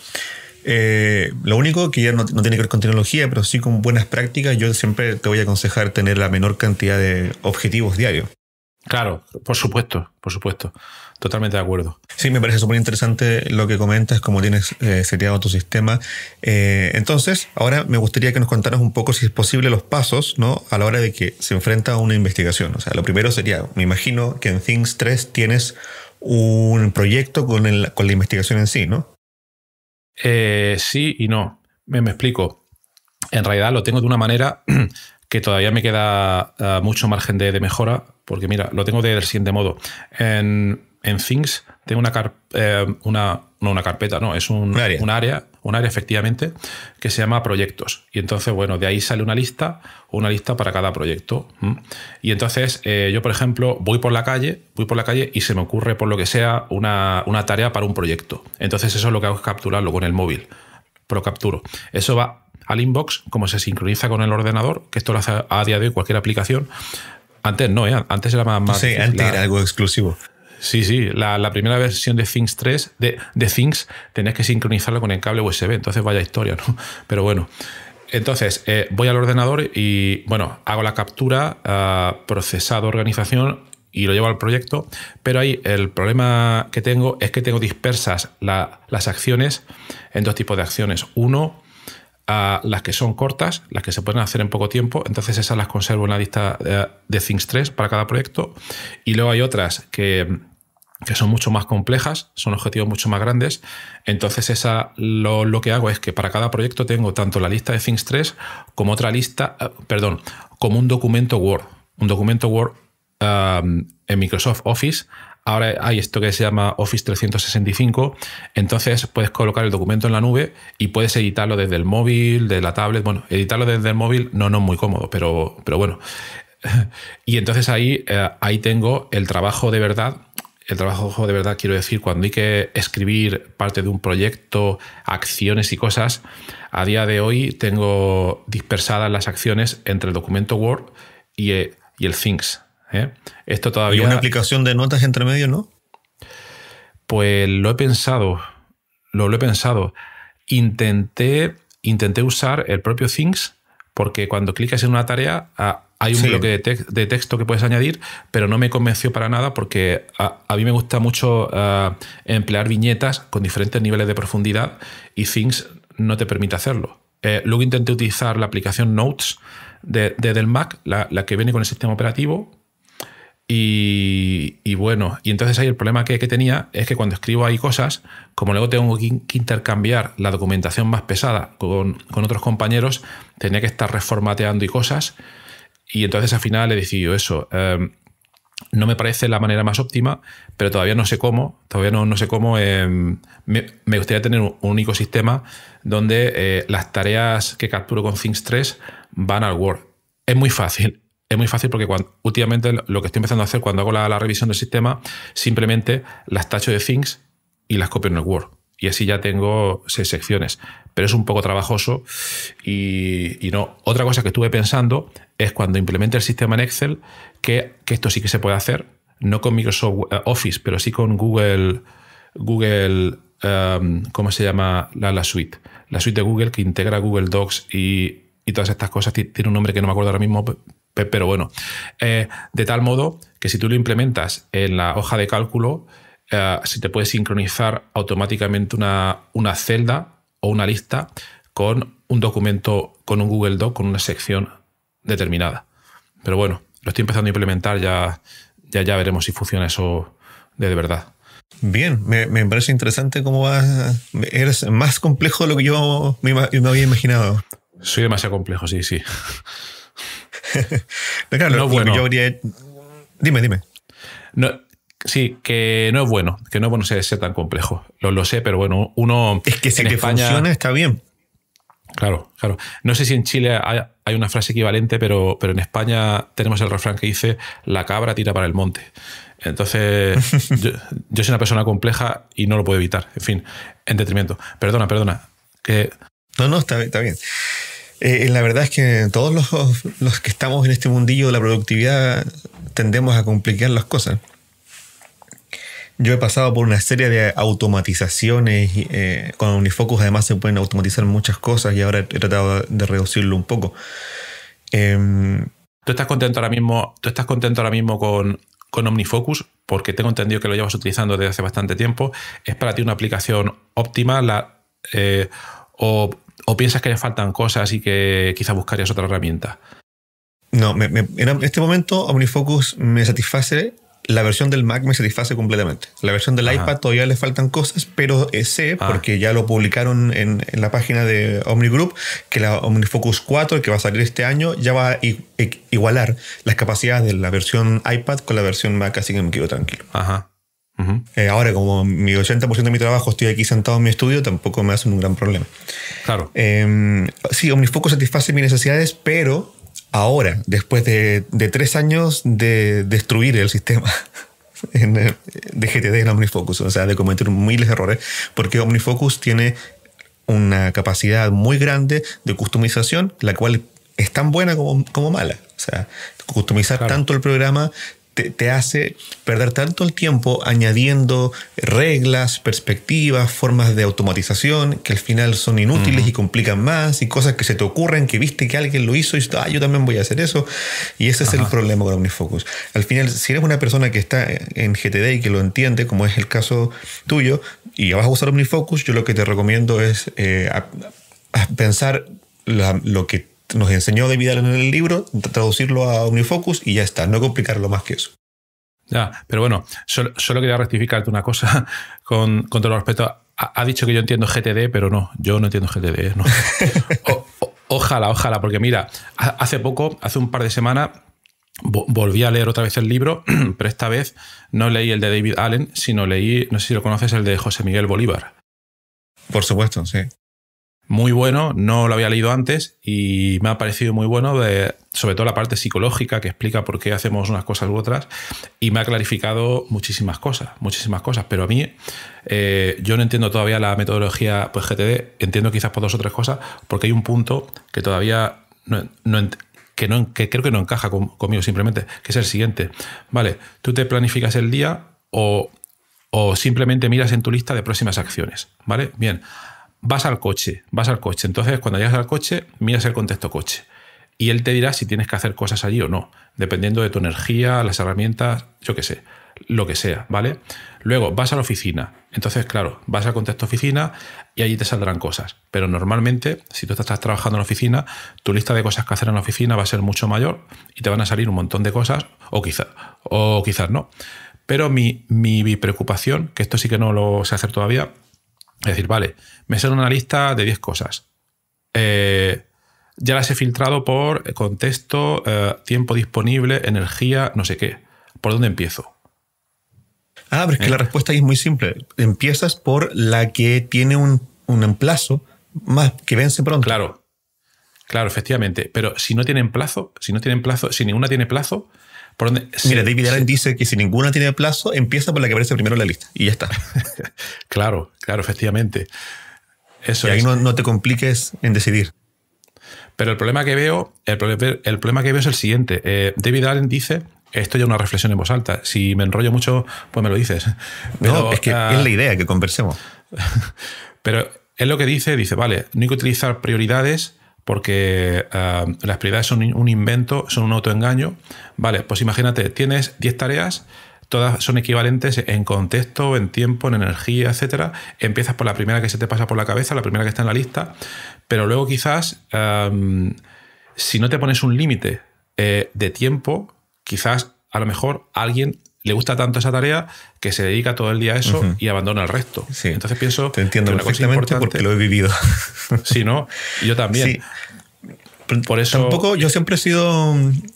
Lo único que ya no tiene que ver con tecnología, pero sí con buenas prácticas, yo siempre te voy a aconsejar tener la menor cantidad de objetivos diarios. Claro, por supuesto. Totalmente de acuerdo. Sí, me parece súper interesante lo que comentas, cómo tienes seteado tu sistema. Entonces, ahora me gustaría que nos contaras un poco, si es posible, los pasos, ¿no? A la hora de que se enfrenta a una investigación. O sea, lo primero sería, me imagino que en Things 3 tienes un proyecto con la investigación en sí, ¿no? Sí y no. Me explico. En realidad lo tengo de una manera que todavía me queda mucho margen de mejora, porque mira, lo tengo del siguiente modo. En Things tengo una carpeta, no, es un área efectivamente, que se llama proyectos. Y entonces, bueno, de ahí sale una lista para cada proyecto. Y entonces yo, por ejemplo, voy por la calle y se me ocurre, por lo que sea, una tarea para un proyecto. Entonces eso es lo que hago, es capturarlo con el móvil. Lo capturo. Eso va al inbox, como se sincroniza con el ordenador, que esto lo hace a día de hoy cualquier aplicación. Antes no, antes era más... Sí, antes era algo exclusivo. Sí, la primera versión de Things 3, de Things, tenías que sincronizarlo con el cable USB, entonces vaya historia, ¿no? Pero bueno, entonces voy al ordenador y, bueno, hago la captura, procesado, organización y lo llevo al proyecto, pero ahí el problema que tengo es que tengo dispersas las acciones en dos tipos de acciones. Uno, las que son cortas, las que se pueden hacer en poco tiempo, entonces esas las conservo en la lista de Things 3 para cada proyecto, y luego hay otras que son mucho más complejas, son objetivos mucho más grandes, entonces lo que hago es que para cada proyecto tengo tanto la lista de Things 3 como otra lista, como un documento Word. Un documento Word en Microsoft Office. Ahora hay esto que se llama Office 365, entonces puedes colocar el documento en la nube y puedes editarlo desde el móvil, de la tablet. Bueno, editarlo desde el móvil no es muy cómodo, pero bueno. Y entonces ahí tengo el trabajo de verdad. El trabajo de verdad, quiero decir, cuando hay que escribir parte de un proyecto, acciones y cosas, a día de hoy tengo dispersadas las acciones entre el documento Word y el Things. Esto ¿Y todavía... una aplicación de notas entre medio, no? Pues lo he pensado. Lo he pensado. Intenté usar el propio Things, porque cuando clicas en una tarea hay un bloque de texto que puedes añadir, pero no me convenció para nada porque a mí me gusta mucho emplear viñetas con diferentes niveles de profundidad y Things no te permite hacerlo. Luego intenté utilizar la aplicación Notes del Mac, la que viene con el sistema operativo. Y bueno, y entonces ahí el problema que tenía es que cuando escribo ahí cosas, como luego tengo que intercambiar la documentación más pesada con otros compañeros, tenía que estar reformateando y cosas, y entonces al final he decidido eso. No me parece la manera más óptima, pero todavía no sé cómo. Me gustaría tener un único sistema donde las tareas que capturo con Things 3 van al Word. Es muy fácil. Es muy fácil porque últimamente lo que estoy empezando a hacer cuando hago la revisión del sistema, simplemente las tacho de Things y las copio en el Word. Y así ya tengo 6 secciones. Pero es un poco trabajoso y no. Otra cosa que estuve pensando es cuando implemente el sistema en Excel, que esto sí que se puede hacer, no con Microsoft Office, pero sí con Google ¿cómo se llama? La suite. La suite de Google que integra Google Docs y todas estas cosas. Tiene un nombre que no me acuerdo ahora mismo, pero bueno. De tal modo que si tú lo implementas en la hoja de cálculo, se te puede sincronizar automáticamente una celda o una lista con un documento, con un Google Doc, con una sección determinada. Pero bueno, lo estoy empezando a implementar, ya veremos si funciona eso de verdad. Bien, me parece interesante cómo vas. Eres más complejo de lo que yo me había imaginado. Soy demasiado complejo, sí. Claro, no bueno. Yo habría... Dime. No, sí, que no es bueno ser tan complejo. Lo sé, pero bueno, uno... Es que si en te España, funciona, está bien. Claro. No sé si en Chile hay una frase equivalente, pero en España tenemos el refrán que dice: la cabra tira para el monte. Entonces, yo soy una persona compleja y no lo puedo evitar. En fin, en detrimento. Perdona. Que... No, está bien. La verdad es que todos los que estamos en este mundillo de la productividad tendemos a complicar las cosas. Yo he pasado por una serie de automatizaciones. Con OmniFocus además se pueden automatizar muchas cosas y ahora he tratado de reducirlo un poco. ¿Tú estás contento ahora mismo con OmniFocus? Porque tengo entendido que lo llevas utilizando desde hace bastante tiempo. ¿Es para ti una aplicación óptima? ¿O piensas que le faltan cosas y que quizás buscarías otra herramienta? No, en este momento OmniFocus me satisface. La versión del Mac me satisface completamente. La versión del iPad todavía le faltan cosas, pero sé, porque ya lo publicaron en la página de OmniGroup, que la OmniFocus 4, que va a salir este año, ya va a igualar las capacidades de la versión iPad con la versión Mac, así que me quedo tranquilo. Ahora, como mi 80% de mi trabajo estoy aquí sentado en mi estudio, tampoco me hace un gran problema. Claro. Sí, OmniFocus satisface mis necesidades, pero ahora, después de 3 años de destruir el sistema de GTD en OmniFocus, o sea, de cometer miles de errores, porque OmniFocus tiene una capacidad muy grande de customización, la cual es tan buena como mala. O sea, customizar tanto el programa te hace perder tanto el tiempo añadiendo reglas, perspectivas, formas de automatización que al final son inútiles y complican más, y cosas que se te ocurren, que viste que alguien lo hizo y dices, yo también voy a hacer eso. Y ese es el problema con OmniFocus. Al final, si eres una persona que está en GTD y que lo entiende, como es el caso tuyo, y vas a usar OmniFocus, yo lo que te recomiendo es a pensar lo que nos enseñó David Allen en el libro, traducirlo a OmniFocus y ya está, no complicarlo más que eso. Ya, pero bueno, solo quería rectificarte una cosa con todo respeto. Ha dicho que yo entiendo GTD, pero no, yo no entiendo GTD. No. Ojalá, porque mira, hace un par de semanas, volví a leer otra vez el libro, pero esta vez no leí el de David Allen, sino leí, no sé si lo conoces, el de José Miguel Bolívar. Por supuesto, sí. Muy bueno, no lo había leído antes y me ha parecido muy bueno, sobre todo la parte psicológica que explica por qué hacemos unas cosas u otras, y me ha clarificado muchísimas cosas, pero a mí yo no entiendo todavía la metodología GTD, entiendo quizás por 2 o 3 cosas, porque hay un punto que todavía no que creo que no encaja conmigo simplemente, que es el siguiente. Vale, tú te planificas el día o simplemente miras en tu lista de próximas acciones, ¿vale? Bien, vas al coche. Entonces, cuando llegas al coche, miras el contexto coche. Y él te dirá si tienes que hacer cosas allí o no, dependiendo de tu energía, las herramientas, yo qué sé, lo que sea, ¿vale? Luego vas a la oficina. Entonces, claro, vas al contexto oficina y allí te saldrán cosas. Pero normalmente, si tú estás trabajando en la oficina, tu lista de cosas que hacer en la oficina va a ser mucho mayor y te van a salir un montón de cosas, o quizás no. Pero mi preocupación, que esto sí que no lo sé hacer todavía, es decir, vale, me sale una lista de 10 cosas. Ya las he filtrado por contexto, tiempo disponible, energía, no sé qué. ¿Por dónde empiezo? Pero es que la respuesta ahí es muy simple. Empiezas por la que tiene un plazo más que vence pronto. Claro, efectivamente. Pero si ninguna tiene plazo, ¿por dónde? Mira, David Allen dice que si ninguna tiene plazo, empieza por la que aparece primero en la lista y ya está. Claro, efectivamente. Eso y ahí no te compliques en decidir. Pero el problema que veo es el siguiente. David Allen dice, esto ya es una reflexión en voz alta, si me enrollo mucho, pues me lo dices. Pero, es que es la idea, que conversemos. Pero él lo que dice, vale, no hay que utilizar prioridades porque las prioridades son un invento, son un autoengaño. Vale, pues imagínate, tienes 10 tareas, todas son equivalentes en contexto, en tiempo, en energía, etcétera. Empiezas por la primera que se te pasa por la cabeza, la primera que está en la lista, pero luego quizás, si no te pones un límite de tiempo, quizás a lo mejor a alguien le gusta tanto esa tarea que se dedica todo el día a eso y abandona el resto. Sí. Entonces pienso te entiendo que una cosa perfectamente porque lo he vivido. Sí, ¿no? Y yo también. Sí. Por eso, tampoco, yo siempre he sido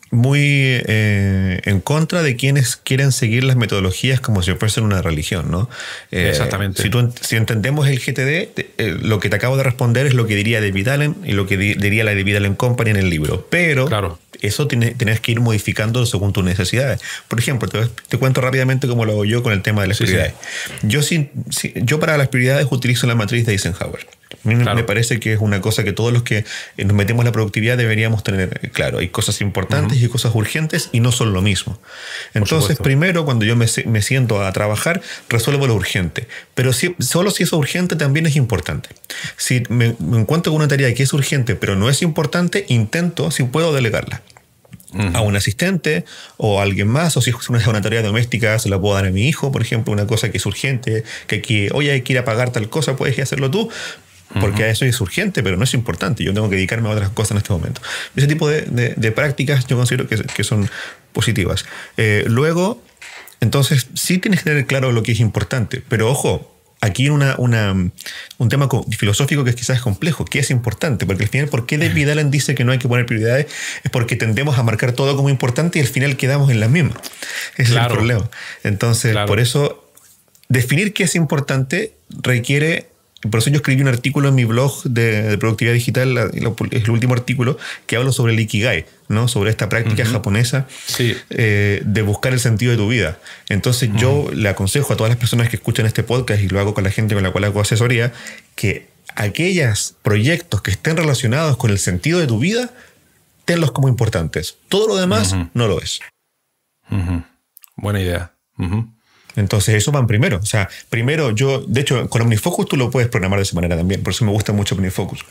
muy en contra de quienes quieren seguir las metodologías como si fuesen una religión, ¿no? Exactamente. Si entendemos el GTD, lo que te acabo de responder es lo que diría David Allen y lo que diría la David Allen Company en el libro. Pero eso tienes que ir modificando según tus necesidades. Por ejemplo, te cuento rápidamente cómo lo hago yo con el tema de las prioridades. Sí. Yo para las prioridades utilizo la matriz de Eisenhower. A mí me parece que es una cosa que todos los que nos metemos en la productividad deberíamos tener claro. Hay cosas importantes y cosas urgentes y no son lo mismo. Entonces, primero, cuando yo me siento a trabajar, resuelvo lo urgente. Pero solo si es urgente también es importante. Si me encuentro con una tarea que es urgente pero no es importante, intento, si puedo, delegarla. A un asistente o a alguien más, o si es una tarea doméstica se la puedo dar a mi hijo, por ejemplo, una cosa que es urgente, oye, hay que ir a pagar tal cosa, puedes ir a hacerlo tú, porque a eso es urgente, pero no es importante, yo tengo que dedicarme a otras cosas en este momento. Ese tipo de prácticas yo considero que son positivas. Luego, entonces, sí tienes que tener claro lo que es importante, pero ojo, aquí hay un tema filosófico que quizás es complejo. ¿Qué es importante? Porque al final, ¿por qué David Allen dice que no hay que poner prioridades? Es porque tendemos a marcar todo como importante y al final quedamos en las mismas. Ese es el problema. Entonces, por eso, definir qué es importante requiere... Por eso yo escribí un artículo en mi blog de productividad digital, es el último artículo, que hablo sobre el Ikigai, ¿no? Sobre esta práctica japonesa de buscar el sentido de tu vida. Entonces yo le aconsejo a todas las personas que escuchan este podcast, y lo hago con la gente con la cual hago asesoría, que aquellos proyectos que estén relacionados con el sentido de tu vida, tenlos como importantes. Todo lo demás no lo es. Buena idea. Entonces eso van primero. O sea, primero de hecho, con OmniFocus tú lo puedes programar de esa manera también. Por eso me gusta mucho OmniFocus.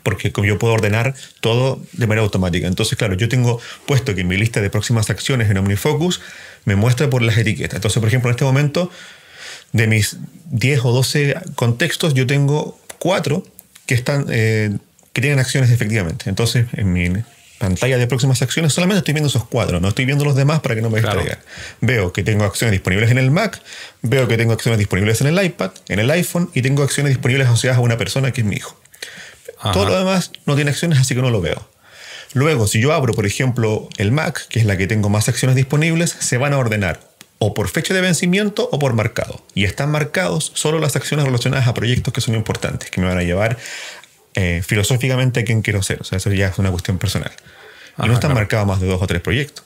Porque yo puedo ordenar todo de manera automática. Entonces, claro, yo tengo puesto que en mi lista de próximas acciones en OmniFocus me muestra por las etiquetas. Entonces, por ejemplo, en este momento, de mis 10 o 12 contextos, yo tengo 4 que tienen acciones efectivamente. Entonces, en mi pantalla de próximas acciones solamente estoy viendo esos 4, no estoy viendo los demás para que no me distraigan. Veo que tengo acciones disponibles en el Mac, veo que tengo acciones disponibles en el iPad, en el iPhone, y tengo acciones disponibles asociadas a una persona que es mi hijo. Todo lo demás no tiene acciones, así que no lo veo. Luego, si yo abro, por ejemplo, el Mac, que es la que tengo más acciones disponibles, se van a ordenar o por fecha de vencimiento o por marcado. Y están marcados solo las acciones relacionadas a proyectos que son importantes, que me van a llevar filosóficamente a quién quiero ser. O sea, eso ya es una cuestión personal. Y no están marcados más de 2 o 3 proyectos.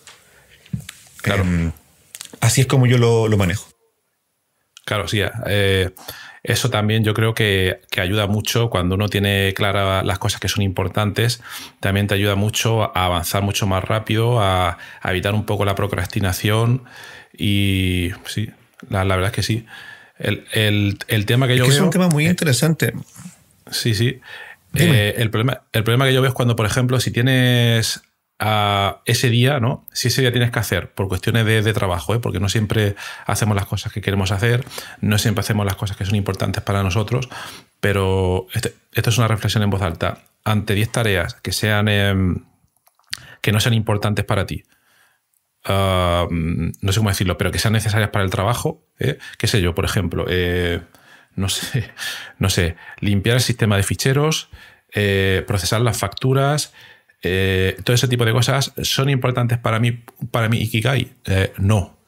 Así es como yo lo manejo. Claro, sí. eso también yo creo que ayuda mucho cuando uno tiene claras las cosas que son importantes. También te ayuda mucho a avanzar mucho más rápido, a evitar un poco la procrastinación. Y sí, la verdad es que sí. El tema que yo veo... Es un tema muy interesante. Sí. El problema que yo veo es cuando, por ejemplo, si tienes ese día, ¿no? Si ese día tienes que hacer por cuestiones de trabajo, porque no siempre hacemos las cosas que queremos hacer, no siempre hacemos las cosas que son importantes para nosotros, pero esto es una reflexión en voz alta. Ante 10 tareas que no sean importantes para ti, no sé cómo decirlo, pero que sean necesarias para el trabajo, qué sé yo, por ejemplo, no sé, limpiar el sistema de ficheros, procesar las facturas, todo ese tipo de cosas son importantes para mí Ikigai. No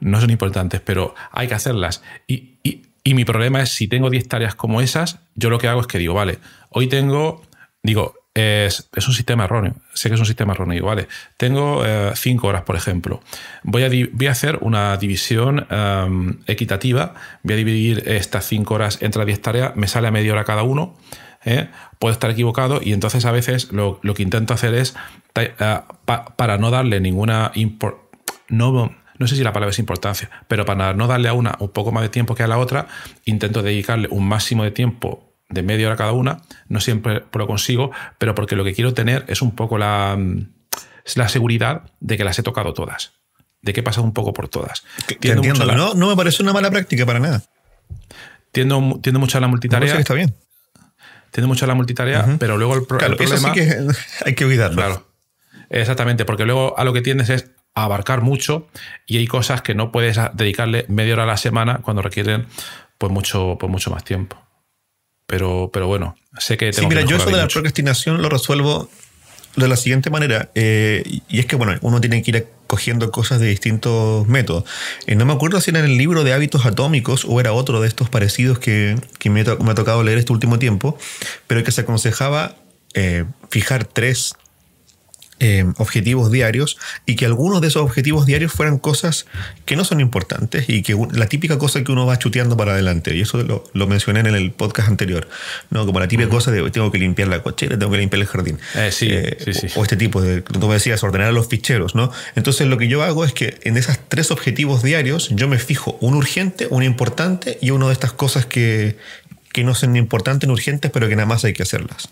son importantes, pero hay que hacerlas. Y mi problema es si tengo 10 tareas como esas, yo lo que hago es que digo, vale, hoy es un sistema erróneo. Sé que es un sistema erróneo. Digo, vale, tengo 5 horas, por ejemplo. Voy a hacer una división equitativa. Voy a dividir estas 5 horas entre 10 tareas. Me sale a media hora cada uno. Puedo estar equivocado y entonces a veces lo que intento hacer es para no darle ninguna no sé si la palabra es importancia, pero para no darle a una un poco más de tiempo que a la otra, intento dedicarle un máximo de tiempo de media hora cada una. No siempre lo consigo, pero porque lo que quiero tener es un poco la seguridad de que las he tocado todas, de que he pasado un poco por todas. Te entiendo, no me parece una mala práctica para nada. Tiendo mucho a la multitarea. Está bien. Tiendo mucho a la multitarea, pero luego el problema... Eso sí que hay que cuidarlo. Claro, exactamente, porque luego a lo que tiendes es a abarcar mucho y hay cosas que no puedes dedicarle media hora a la semana cuando requieren pues mucho más tiempo. Pero bueno, sé que tengo yo eso de la procrastinación lo resuelvo de la siguiente manera. Y es que, bueno, uno tiene que ir cogiendo cosas de distintos métodos. No me acuerdo si era en el libro de Hábitos Atómicos o era otro de estos parecidos que me ha tocado leer este último tiempo, pero que se aconsejaba fijar 3 objetivos diarios y que algunos de esos objetivos diarios fueran cosas que no son importantes y que la típica cosa que uno va chuteando para adelante, y eso lo mencioné en el podcast anterior, ¿no? Como la típica cosa de tengo que limpiar la cochera, tengo que limpiar el jardín, sí. O este tipo de, tú me decías, ordenar los ficheros, ¿no? Entonces lo que yo hago es que en esas 3 objetivos diarios yo me fijo un urgente, un importante y uno de estas cosas que no son ni importantes ni urgentes, pero que nada más hay que hacerlas.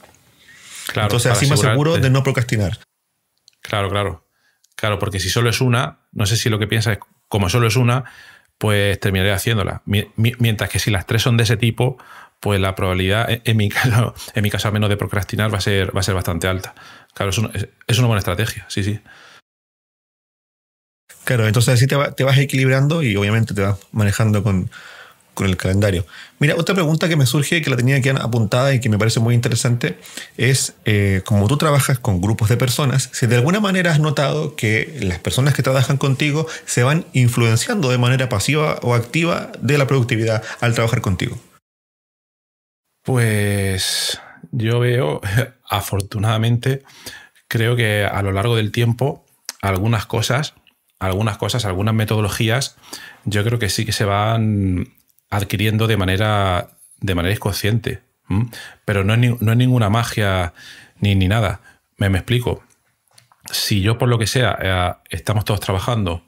Claro, entonces así me aseguro de no procrastinar. Claro, porque si solo es una, no sé si lo que piensas es, como solo es una, pues terminaré haciéndola. Mientras que si las 3 son de ese tipo, pues la probabilidad, en mi caso al menos, de procrastinar va a ser bastante alta. Claro, es una buena estrategia, sí. Claro, entonces así te vas equilibrando y obviamente te vas manejando con el calendario. Mira, otra pregunta que me surge, que la tenía aquí apuntada y que me parece muy interesante, es como tú trabajas con grupos de personas, si de alguna manera has notado que las personas que trabajan contigo se van influenciando de manera pasiva o activa de la productividad al trabajar contigo. Pues yo veo, afortunadamente, creo que a lo largo del tiempo, algunas algunas metodologías, yo creo que sí que se van adquiriendo de manera inconsciente. Pero no es ninguna magia ni nada. Me explico. Si yo, por lo que sea, estamos todos trabajando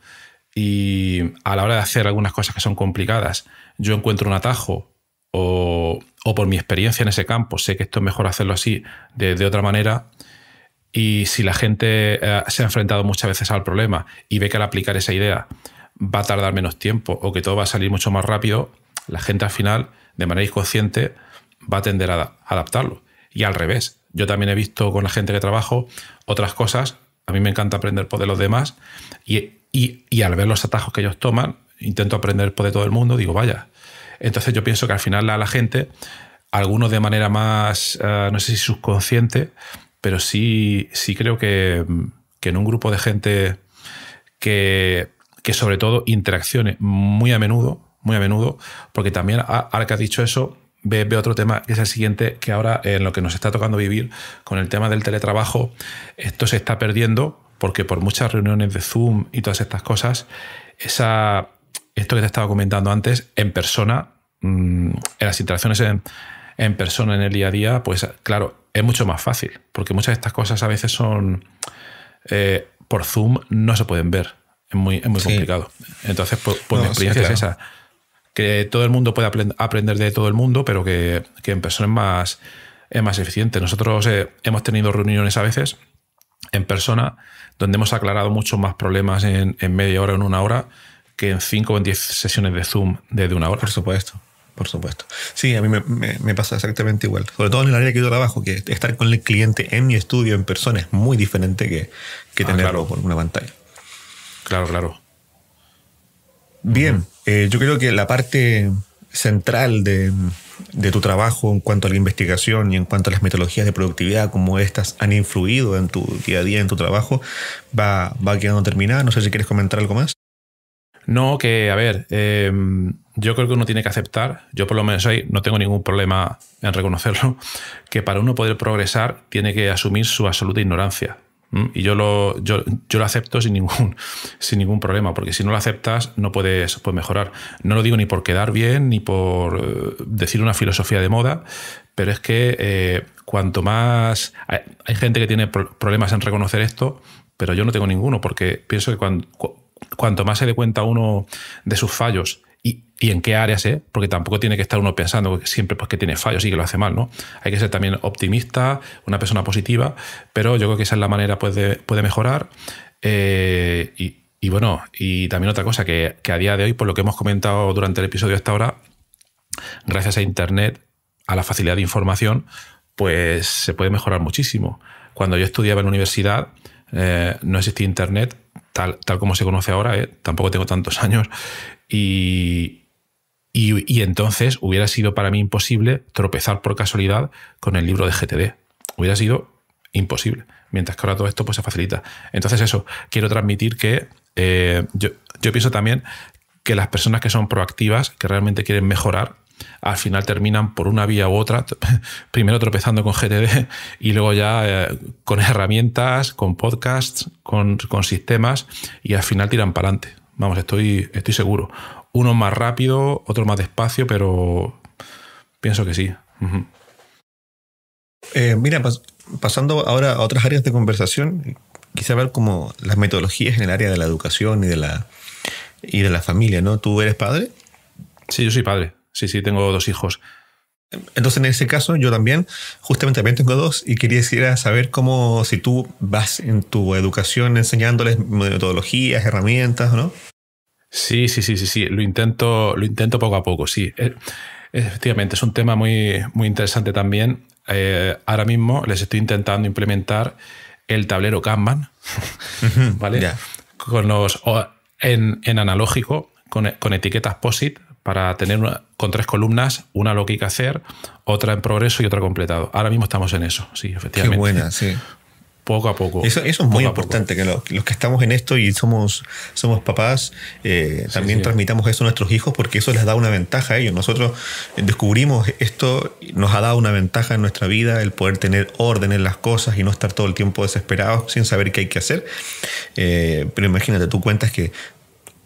y a la hora de hacer algunas cosas que son complicadas, yo encuentro un atajo o por mi experiencia en ese campo sé que esto es mejor hacerlo así de otra manera, y si la gente se ha enfrentado muchas veces al problema y ve que al aplicar esa idea va a tardar menos tiempo o que todo va a salir mucho más rápido, la gente al final, de manera inconsciente, va a tender a adaptarlo. Y al revés. Yo también he visto con la gente que trabajo otras cosas. A mí me encanta aprender por de los demás y al ver los atajos que ellos toman, intento aprender por de todo el mundo, digo, vaya. Entonces yo pienso que al final a la gente, algunos de manera más, no sé si subconsciente, pero sí creo que en un grupo de gente que sobre todo interaccione muy a menudo, porque también, ahora que has dicho eso, ve otro tema, que es el siguiente, que ahora en lo que nos está tocando vivir con el tema del teletrabajo, esto se está perdiendo, porque por muchas reuniones de Zoom y todas estas cosas, esto que te estaba comentando antes, en persona, en las interacciones en persona, en el día a día, pues claro, es mucho más fácil, porque muchas de estas cosas a veces son por Zoom no se pueden ver, es muy complicado. Entonces, pues mi experiencia es esa, que todo el mundo puede aprender de todo el mundo, pero que en persona es más eficiente. Nosotros hemos tenido reuniones a veces en persona donde hemos aclarado muchos más problemas en media hora o en una hora que en 5 o en 10 sesiones de Zoom de una hora. Por supuesto. Sí, a mí me pasa exactamente igual. Sobre todo en el área que yo trabajo, que estar con el cliente en mi estudio en persona es muy diferente que tenerlo por una pantalla. Claro. Bien, yo creo que la parte central de tu trabajo en cuanto a la investigación y en cuanto a las metodologías de productividad, cómo estas han influido en tu día a día, en tu trabajo, va quedando terminada. No sé si quieres comentar algo más. No, que a ver, yo creo que uno tiene que aceptar, yo por lo menos ahí no tengo ningún problema en reconocerlo, que para uno poder progresar tiene que asumir su absoluta ignorancia. Y yo lo acepto sin ningún problema, porque si no lo aceptas no puedes mejorar. No lo digo ni por quedar bien, ni por decir una filosofía de moda, pero es que cuanto más... Hay gente que tiene problemas en reconocer esto, pero yo no tengo ninguno, porque pienso que cuanto más se dé cuenta uno de sus fallos y en qué áreas, porque tampoco tiene que estar uno pensando siempre pues, que tiene fallos y que lo hace mal, ¿no? Hay que ser también optimista, una persona positiva, pero yo creo que esa es la manera pues, puede mejorar. Y bueno, y también otra cosa, que a día de hoy, por lo que hemos comentado durante el episodio hasta ahora, gracias a Internet, a la facilidad de información, pues se puede mejorar muchísimo. Cuando yo estudiaba en la universidad, no existía Internet tal como se conoce ahora, tampoco tengo tantos años, y entonces hubiera sido para mí imposible tropezar por casualidad con el libro de GTD. Hubiera sido imposible, mientras que ahora todo esto pues, se facilita. Entonces eso, quiero transmitir que yo pienso también que las personas que son proactivas, que realmente quieren mejorar, al final terminan por una vía u otra, primero tropezando con GTD y luego ya con herramientas, con podcasts, con sistemas, y al final tiran para adelante. Vamos, estoy seguro. Uno más rápido, otro más despacio, pero pienso que sí. Uh-huh. Mira, pasando ahora a otras áreas de conversación, quisiera ver como las metodologías en el área de la educación y de la familia, ¿no? ¿Tú eres padre? Sí, yo soy padre. Sí, tengo 2 hijos. Entonces, en ese caso, yo también tengo 2 y quería saber cómo, si tú vas en tu educación enseñándoles metodologías, herramientas, ¿no? Sí. Lo intento poco a poco, sí. Efectivamente, es un tema muy, muy interesante también. Ahora mismo les estoy intentando implementar el tablero Kanban, ¿vale? Yeah. En analógico, con etiquetas POSIT, para tener con 3 columnas, una lo que hay que hacer, otra en progreso y otra completado. Ahora mismo estamos en eso, sí, efectivamente. Qué buena, sí. Poco a poco. Eso es muy importante, que los que estamos en esto y somos papás, también transmitamos eso a nuestros hijos, porque eso les da una ventaja a ellos. Nosotros descubrimos esto, nos ha dado una ventaja en nuestra vida, el poder tener orden en las cosas y no estar todo el tiempo desesperados sin saber qué hay que hacer. Pero imagínate, tú cuentas que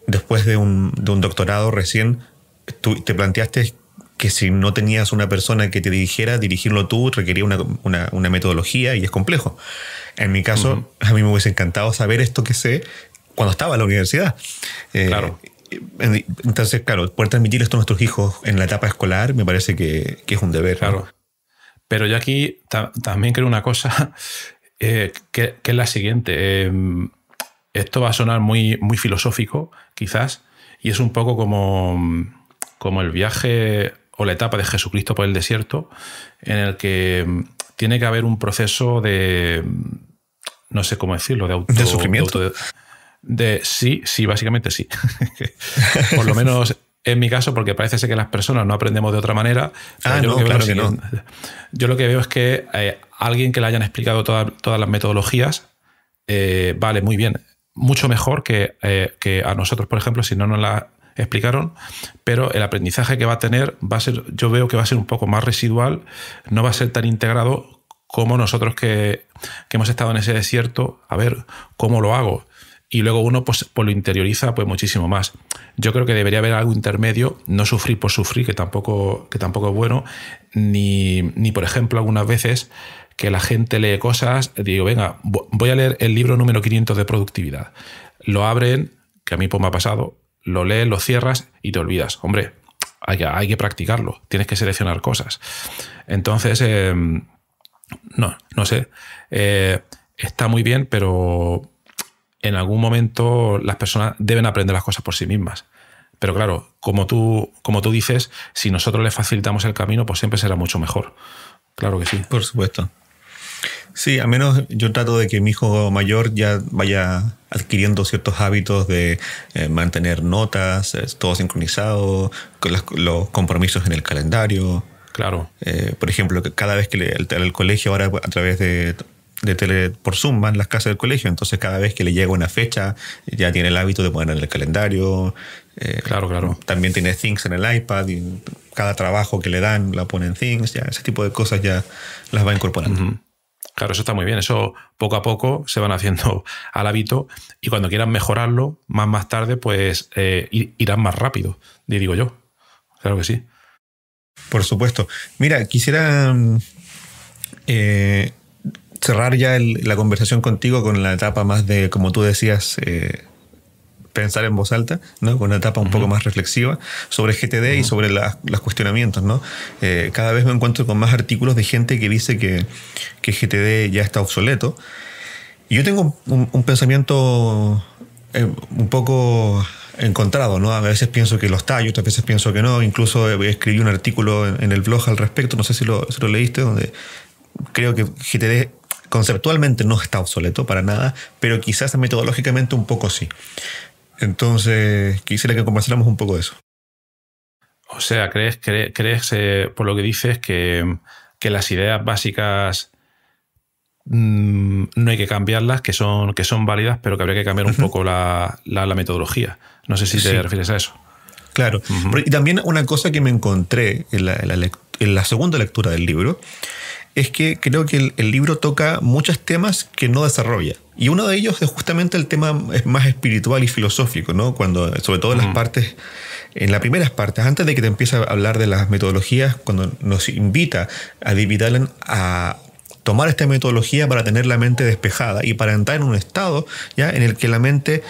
después de un doctorado recién, tú te planteaste que si no tenías una persona que te dirigiera, dirigirlo tú requería una metodología y es complejo. En mi caso, a mí me hubiese encantado saber esto que sé cuando estaba en la universidad. Claro. Entonces, claro, poder transmitir esto a nuestros hijos en la etapa escolar me parece que es un deber. Claro. ¿No? Pero yo aquí también creo una cosa que es la siguiente. Esto va a sonar muy, muy filosófico, quizás, y es un poco como el viaje o la etapa de Jesucristo por el desierto, en el que tiene que haber un proceso de, no sé cómo decirlo, ¿de sufrimiento? Sí, básicamente sí. Por lo menos en mi caso, porque parece ser que las personas no aprendemos de otra manera. Yo lo que veo es que alguien que le hayan explicado todas las metodologías, vale, muy bien, mucho mejor que a nosotros, por ejemplo, si no nos la explicaron, pero el aprendizaje que va a tener yo veo que va a ser un poco más residual, no va a ser tan integrado como nosotros que hemos estado en ese desierto, a ver cómo lo hago. y luego uno pues lo interioriza pues muchísimo más. Yo creo que debería haber algo intermedio, no sufrir por sufrir, que tampoco es bueno, ni por ejemplo algunas veces que la gente lee cosas, digo, venga, voy a leer el libro número 500 de productividad. Lo abren, que a mí pues me ha pasado, lo lees, lo cierras y te olvidas. Hombre, hay que practicarlo, tienes que seleccionar cosas. Entonces, no sé, está muy bien, pero en algún momento las personas deben aprender las cosas por sí mismas. Pero claro, como tú dices, si nosotros les facilitamos el camino, pues siempre será mucho mejor. Claro que sí. Por supuesto. Sí, al menos yo trato de que mi hijo mayor ya vaya adquiriendo ciertos hábitos de mantener notas, todo sincronizado, con los compromisos en el calendario. Claro. Por ejemplo, cada vez que el colegio ahora a través de tele por Zoom van las casas del colegio, entonces cada vez que le llega una fecha ya tiene el hábito de poner en el calendario. Claro. También tiene Things en el iPad y cada trabajo que le dan la pone en Things, ya ese tipo de cosas ya las va incorporando. Uh-huh. Claro, eso está muy bien. Eso poco a poco se van haciendo al hábito y cuando quieran mejorarlo más tarde, pues irán más rápido, digo yo. Claro que sí. Por supuesto. Mira, quisiera cerrar ya la conversación contigo con la etapa más de, como tú decías, pensar en voz alta, ¿no? Con una etapa un poco más reflexiva sobre GTD y sobre los cuestionamientos, ¿no? Cada vez me encuentro con más artículos de gente que dice que GTD ya está obsoleto. Y yo tengo un pensamiento un poco encontrado, ¿no? A veces pienso que lo está y otras veces pienso que no. Incluso escribí un artículo en el blog al respecto, no sé si lo leíste, donde creo que GTD conceptualmente no está obsoleto para nada, pero quizás metodológicamente un poco sí. Entonces, quisiera que conversáramos un poco de eso. O sea, ¿crees por lo que dices, que las ideas básicas no hay que cambiarlas, que son válidas, pero que habría que cambiar un poco la metodología? No sé si te refieres a eso. Claro. Y también una cosa que me encontré en la segunda lectura del libro es que creo que el libro toca muchos temas que no desarrolla. Y uno de ellos es justamente el tema más espiritual y filosófico, ¿no? Cuando, sobre todo en las partes, en las primeras partes, antes de que te empiece a hablar de las metodologías, cuando nos invita a David Allen a tomar esta metodología para tener la mente despejada y para entrar en un estado ya en el que la mente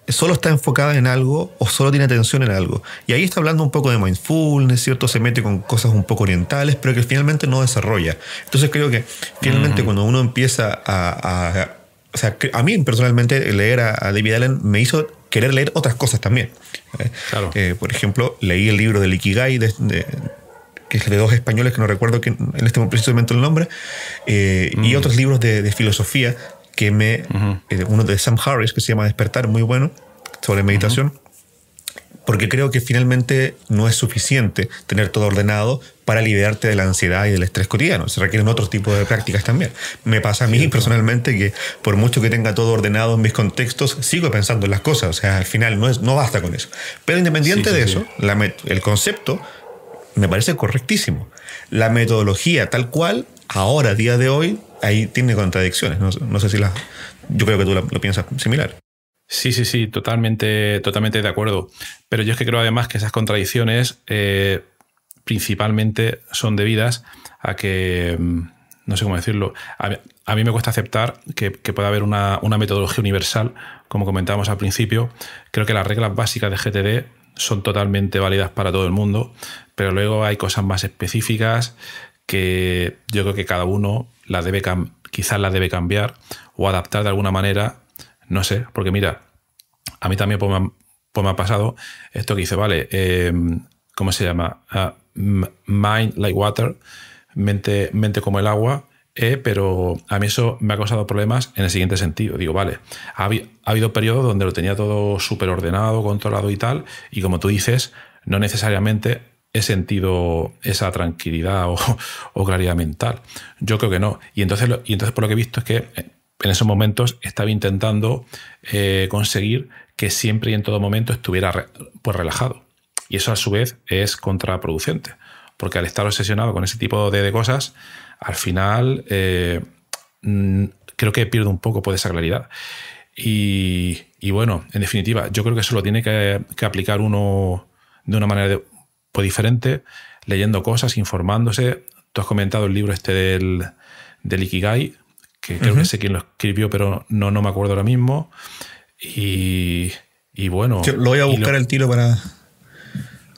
solo está enfocada en algo o solo tiene atención en algo. Y ahí está hablando un poco de mindfulness, ¿cierto? Se mete con cosas un poco orientales, pero que finalmente no desarrolla. Entonces creo que finalmente cuando uno empieza o sea, a mí personalmente leer a David Allen me hizo querer leer otras cosas también. Claro. Por ejemplo, leí el libro del Ikigai, que es de dos españoles que no recuerdo en este precisamente el nombre, y otros libros de filosofía que uno de Sam Harris que se llama Despertar, muy bueno, sobre meditación, porque creo que finalmente no es suficiente tener todo ordenado para liberarte de la ansiedad y del estrés cotidiano. Se requieren otros tipos de prácticas también. Me pasa a mí personalmente que por mucho que tenga todo ordenado en mis contextos, sigo pensando en las cosas. O sea, al final no basta con eso. Pero independiente de eso, el concepto me parece correctísimo. La metodología tal cual, ahora, a día de hoy, ahí tiene contradicciones. No sé si yo creo que tú lo piensas similar. Sí, totalmente de acuerdo. Pero yo es que creo además que esas contradicciones principalmente son debidas a que, no sé cómo decirlo, a mí me cuesta aceptar que pueda haber una metodología universal, como comentábamos al principio. Creo que las reglas básicas de GTD son totalmente válidas para todo el mundo, pero luego hay cosas más específicas que yo creo que cada uno quizás las debe cambiar o adaptar de alguna manera. No sé, porque mira, a mí también pues me ha pasado esto que dice, vale, ¿cómo se llama? Mind like water, mente como el agua, pero a mí eso me ha causado problemas en el siguiente sentido. Digo, vale, ha habido periodos donde lo tenía todo súper ordenado, controlado y tal, y como tú dices, no necesariamente he sentido esa tranquilidad o claridad mental. Yo creo que no. Y entonces por lo que he visto es que en esos momentos estaba intentando conseguir que siempre y en todo momento estuviera pues relajado. Y eso a su vez es contraproducente, porque al estar obsesionado con ese tipo de cosas, al final creo que pierde un poco pues, esa claridad. Y bueno, en definitiva, yo creo que eso lo tiene que aplicar uno de una manera pues diferente, leyendo cosas, informándose. Tú has comentado el libro este del Ikigai, que creo que sé quién lo escribió, pero no me acuerdo ahora mismo. Y bueno... Yo lo voy a buscar al tiro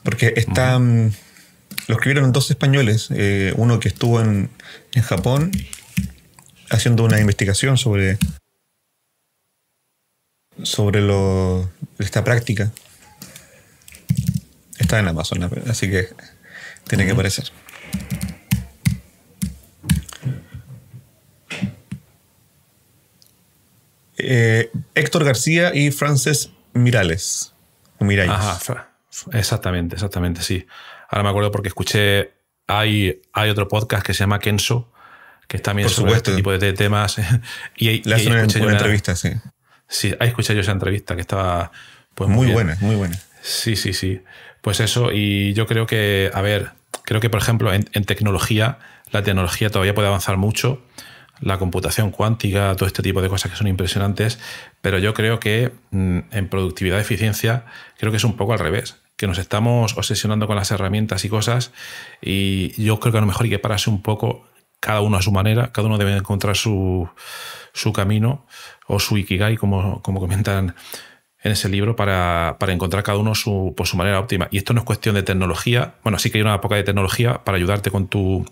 porque está... Lo escribieron dos españoles, uno que estuvo en Japón haciendo una investigación sobre esta práctica. Está en Amazon, así que tiene que aparecer. Héctor García y Frances Miralles. Ajá, exactamente, sí. Ahora me acuerdo porque escuché, hay otro podcast que se llama Kenso, que es también sobre este tipo de temas. Le hacen una entrevista, sí. Sí, ahí escuché yo esa entrevista que estaba... Pues, muy buena. Sí. Pues eso, y yo creo que, creo que por ejemplo en tecnología, la tecnología todavía puede avanzar mucho, la computación cuántica, todo este tipo de cosas que son impresionantes, pero yo creo que en productividad y eficiencia, creo que es un poco al revés, que nos estamos obsesionando con las herramientas y cosas, y yo creo que a lo mejor hay que pararse un poco, cada uno a su manera, cada uno debe encontrar su camino o su Ikigai, como comentan en ese libro, para encontrar cada uno su manera óptima. Y esto no es cuestión de tecnología. Bueno, sí que hay una poca de tecnología para ayudarte con tu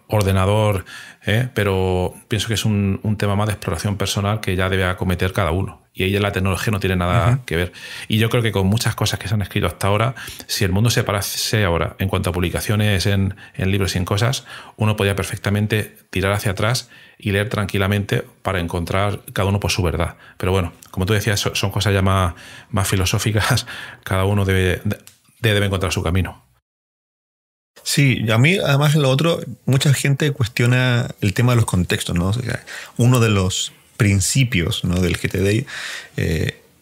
ordenador, pero pienso que es un tema más de exploración personal que ya debe acometer cada uno. Y ahí la tecnología no tiene nada que ver. Y yo creo que con muchas cosas que se han escrito hasta ahora, si el mundo se parase ahora en cuanto a publicaciones en libros y en cosas, uno podría perfectamente tirar hacia atrás y leer tranquilamente para encontrar cada uno por su verdad. Pero bueno, como tú decías, son cosas ya más filosóficas. Cada uno debe encontrar su camino. Sí, a mí además lo otro, mucha gente cuestiona el tema de los contextos, ¿no? O sea, uno de los principios, ¿no?, del GTD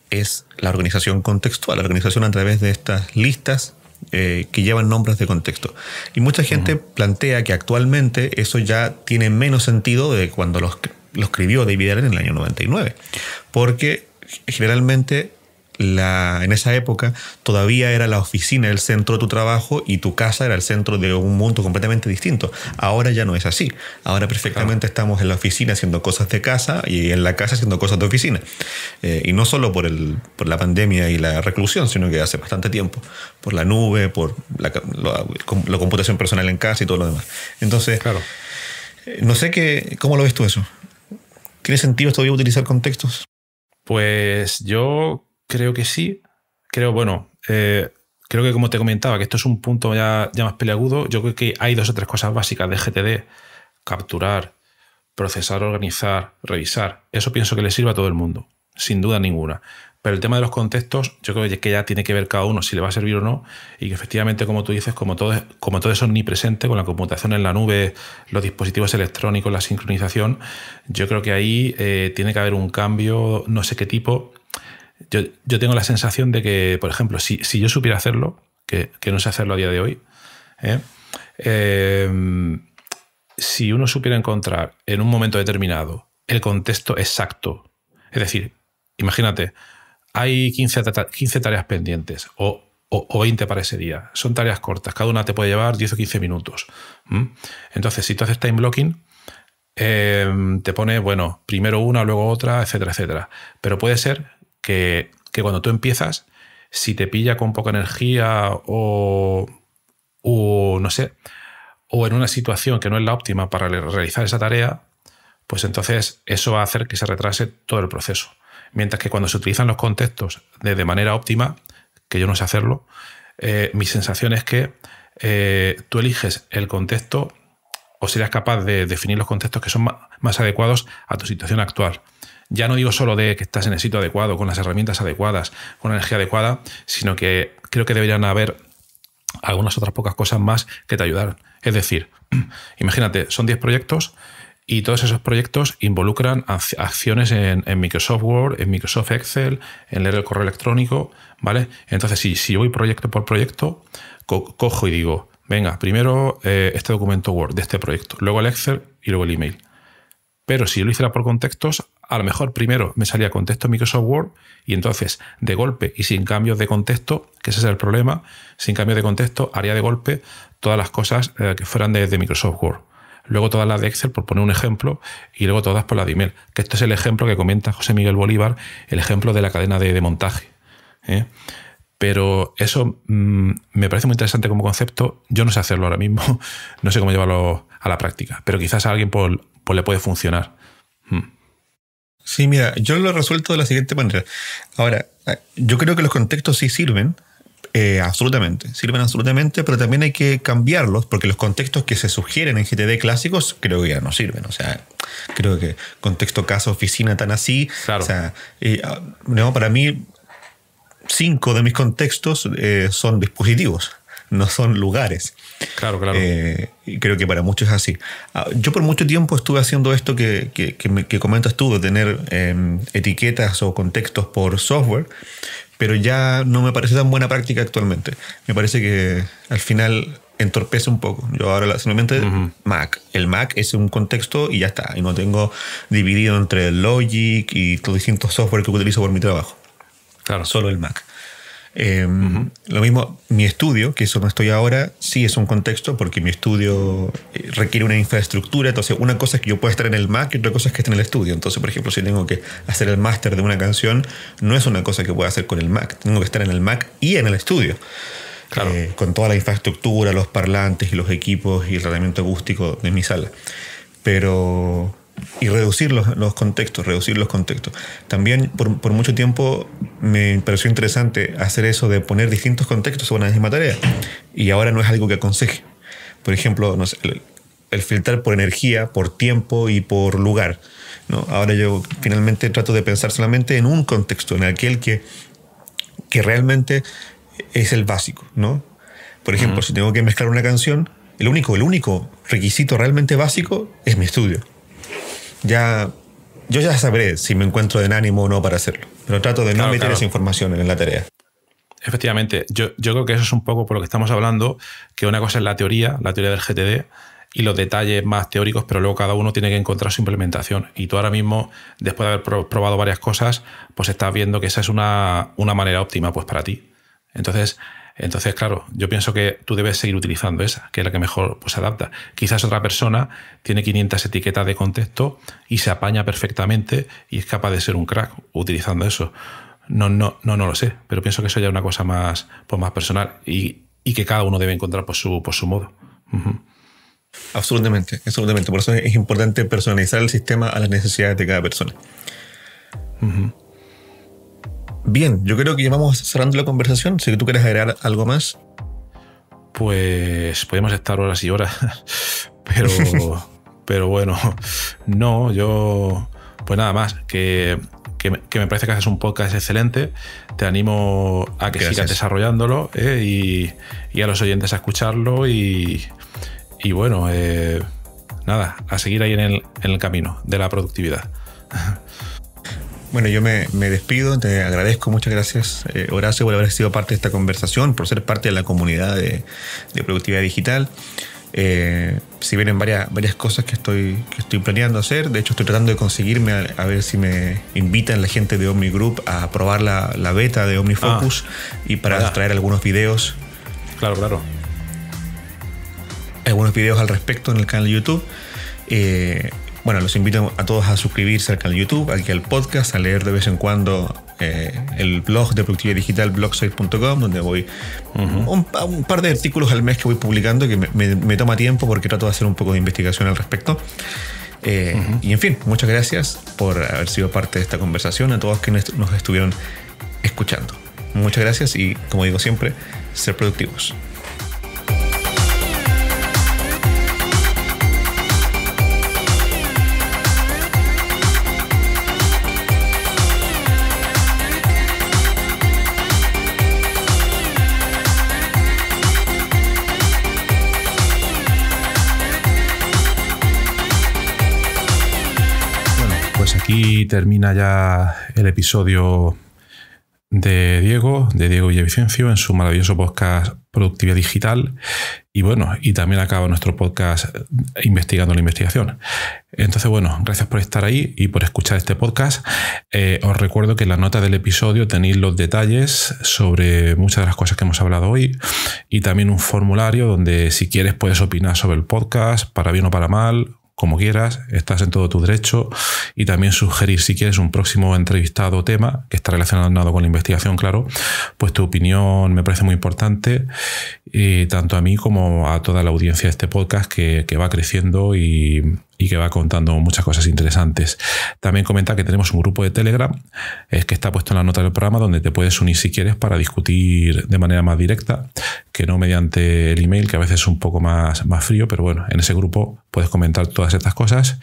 es la organización contextual, la organización a través de estas listas que llevan nombres de contexto. Y mucha gente plantea que actualmente eso ya tiene menos sentido de cuando lo escribió David Allen en el año 99, porque generalmente en esa época todavía era la oficina el centro de tu trabajo y tu casa era el centro de un mundo completamente distinto. Ahora ya no es así. Ahora perfectamente estamos en la oficina haciendo cosas de casa y en la casa haciendo cosas de oficina. Y no solo por la pandemia y la reclusión, sino que hace bastante tiempo. Por la nube, por la computación personal en casa y todo lo demás. Entonces, no sé ¿cómo lo ves tú eso? ¿Tiene sentido todavía utilizar contextos? Pues yo creo que sí. Creo que como te comentaba, que esto es un punto ya más peliagudo. Yo creo que hay 2 o 3 cosas básicas de GTD: capturar, procesar, organizar, revisar. Eso pienso que le sirve a todo el mundo, sin duda ninguna. Pero el tema de los contextos, yo creo que ya tiene que ver cada uno si le va a servir o no, y que efectivamente, como tú dices, como todo es omnipresente, con la computación en la nube, los dispositivos electrónicos, la sincronización, yo creo que ahí tiene que haber un cambio, no sé qué tipo. Yo tengo la sensación de que, por ejemplo, si yo supiera hacerlo, que no sé hacerlo a día de hoy, si uno supiera encontrar en un momento determinado el contexto exacto, es decir, imagínate, hay 15 tareas pendientes o 20 para ese día, son tareas cortas, cada una te puede llevar 10 o 15 minutos. Entonces, si tú haces time blocking, te pone, primero una, luego otra, etcétera, etcétera. Pero puede ser que cuando tú empiezas, si te pilla con poca energía o no sé, o en una situación que no es la óptima para realizar esa tarea, pues entonces eso va a hacer que se retrase todo el proceso. Mientras que cuando se utilizan los contextos de manera óptima, que yo no sé hacerlo, mi sensación es que tú eliges el contexto o serías capaz de definir los contextos que son más adecuados a tu situación actual. Ya no digo solo de que estás en el sitio adecuado, con las herramientas adecuadas, con la energía adecuada, sino que creo que deberían haber algunas otras pocas cosas más que te ayudaran. Es decir, imagínate, son 10 proyectos y todos esos proyectos involucran acciones en Microsoft Word, en Microsoft Excel, en leer el correo electrónico, ¿vale? Entonces, si yo voy proyecto por proyecto, cojo y digo, venga, primero este documento Word de este proyecto, luego el Excel y luego el email. Pero si yo lo hiciera por contextos, a lo mejor primero me salía contexto Microsoft Word y entonces de golpe y sin cambios de contexto, que ese es el problema, sin cambios de contexto haría de golpe todas las cosas que fueran de Microsoft Word. Luego todas las de Excel, por poner un ejemplo, y luego todas por la de email. Que esto es el ejemplo que comenta José Miguel Bolívar, el ejemplo de la cadena de montaje. Pero eso me parece muy interesante como concepto. Yo no sé hacerlo ahora mismo, no sé cómo llevarlo a la práctica, pero quizás a alguien pues le puede funcionar. Sí, mira, yo lo he resuelto de la siguiente manera. Ahora, yo creo que los contextos sí sirven, sirven absolutamente, pero también hay que cambiarlos porque los contextos que se sugieren en GTD clásicos creo que ya no sirven. O sea, creo que contexto casa, oficina, tan así. Claro. O sea, para mí 5 de mis contextos son dispositivos, no son lugares. Claro, claro. Y creo que para muchos es así. Yo por mucho tiempo estuve haciendo esto que comentas tú, de tener etiquetas o contextos por software, pero ya no me parece tan buena práctica actualmente. Me parece que al final entorpece un poco. Yo ahora simplemente Mac. El Mac es un contexto y ya está. Y no tengo dividido entre Logic y los distintos software que utilizo por mi trabajo. Claro. Solo el Mac. Lo mismo, mi estudio, que es donde estoy ahora, sí es un contexto porque mi estudio requiere una infraestructura. Entonces, una cosa es que yo pueda estar en el Mac y otra cosa es que esté en el estudio. Entonces, por ejemplo, si tengo que hacer el máster de una canción, no es una cosa que pueda hacer con el Mac. Tengo que estar en el Mac y en el estudio. Claro. Con toda la infraestructura, los parlantes y los equipos y el tratamiento acústico de mi sala. Y reducir los contextos. También por mucho tiempo me pareció interesante hacer eso de poner distintos contextos sobre una misma tarea. Y ahora no es algo que aconseje. Por ejemplo, no sé, el filtrar por energía, por tiempo y por lugar, ¿no? Ahora yo finalmente trato de pensar solamente en un contexto, en aquel que realmente es el básico, ¿no? Por ejemplo, si tengo que mezclar una canción, el único requisito realmente básico es mi estudio. Yo ya sabré si me encuentro en ánimo o no para hacerlo, pero trato de no meter esa información en la tarea. Efectivamente, yo creo que eso es un poco por lo que estamos hablando, que una cosa es la teoría del GTD y los detalles más teóricos, pero luego cada uno tiene que encontrar su implementación. Y tú ahora mismo, después de haber probado varias cosas, pues estás viendo que esa es una manera óptima pues para ti. Entonces, claro, yo pienso que tú debes seguir utilizando esa, que es la que mejor pues, se adapta. Quizás otra persona tiene 500 etiquetas de contexto y se apaña perfectamente y es capaz de ser un crack utilizando eso. No lo sé, pero pienso que eso ya es una cosa más personal y que cada uno debe encontrar por su modo. Absolutamente. Por eso es importante personalizar el sistema a las necesidades de cada persona. Bien, yo creo que ya vamos cerrando la conversación. Si tú quieres agregar algo más. Pues podemos estar horas y horas, pero bueno, no, yo pues nada más, que me parece que haces un podcast excelente. Te animo a que sigas desarrollándolo y a los oyentes a escucharlo y bueno, nada, a seguir ahí en el camino de la productividad. Bueno, yo me despido, te agradezco, muchas gracias Horacio por haber sido parte de esta conversación, por ser parte de la comunidad de productividad digital. Si vienen varias cosas que estoy planeando hacer. De hecho, estoy tratando de conseguirme a ver si me invitan la gente de Omni Group a probar la beta de OmniFocus y para traer algunos videos. Claro. Algunos videos al respecto en el canal de YouTube. Bueno, los invito a todos a suscribirse al canal de YouTube, aquí al podcast, a leer de vez en cuando el blog de Productividad Digital, blogsite.com, donde voy un par de artículos al mes que voy publicando, que me toma tiempo porque trato de hacer un poco de investigación al respecto. Y en fin, muchas gracias por haber sido parte de esta conversación, a todos quienes nos estuvieron escuchando. Muchas gracias y, como digo siempre, ser productivos. Aquí termina ya el episodio de Diego Villavicencio en su maravilloso podcast productividad digital y bueno, y también acaba nuestro podcast Investigando la Investigación. Entonces, bueno, gracias por estar ahí y por escuchar este podcast. Os recuerdo que en la nota del episodio tenéis los detalles sobre muchas de las cosas que hemos hablado hoy y también un formulario donde si quieres puedes opinar sobre el podcast, para bien o para mal, como quieras, estás en todo tu derecho, y también sugerir si quieres un próximo entrevistado o tema que está relacionado con la investigación, claro, pues tu opinión me parece muy importante, tanto a mí como a toda la audiencia de este podcast que va creciendo y que va contando muchas cosas interesantes. También comenta que tenemos un grupo de Telegram que está puesto en la nota del programa donde te puedes unir si quieres para discutir de manera más directa, que no mediante el email, que a veces es un poco más frío, pero bueno, en ese grupo puedes comentar todas estas cosas.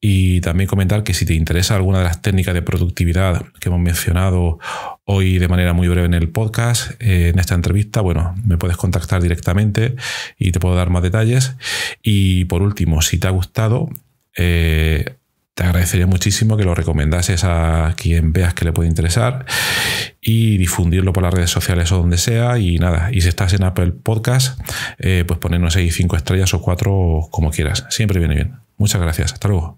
Y también comentar que si te interesa alguna de las técnicas de productividad que hemos mencionado hoy de manera muy breve en el podcast, en esta entrevista, bueno, me puedes contactar directamente y te puedo dar más detalles. Y por último, si te ha gustado, te agradecería muchísimo que lo recomendases a quien veas que le puede interesar y difundirlo por las redes sociales o donde sea. Y nada, y si estás en Apple Podcast, pues ponernos ahí 5 estrellas o 4 como quieras. Siempre viene bien. Muchas gracias. Hasta luego.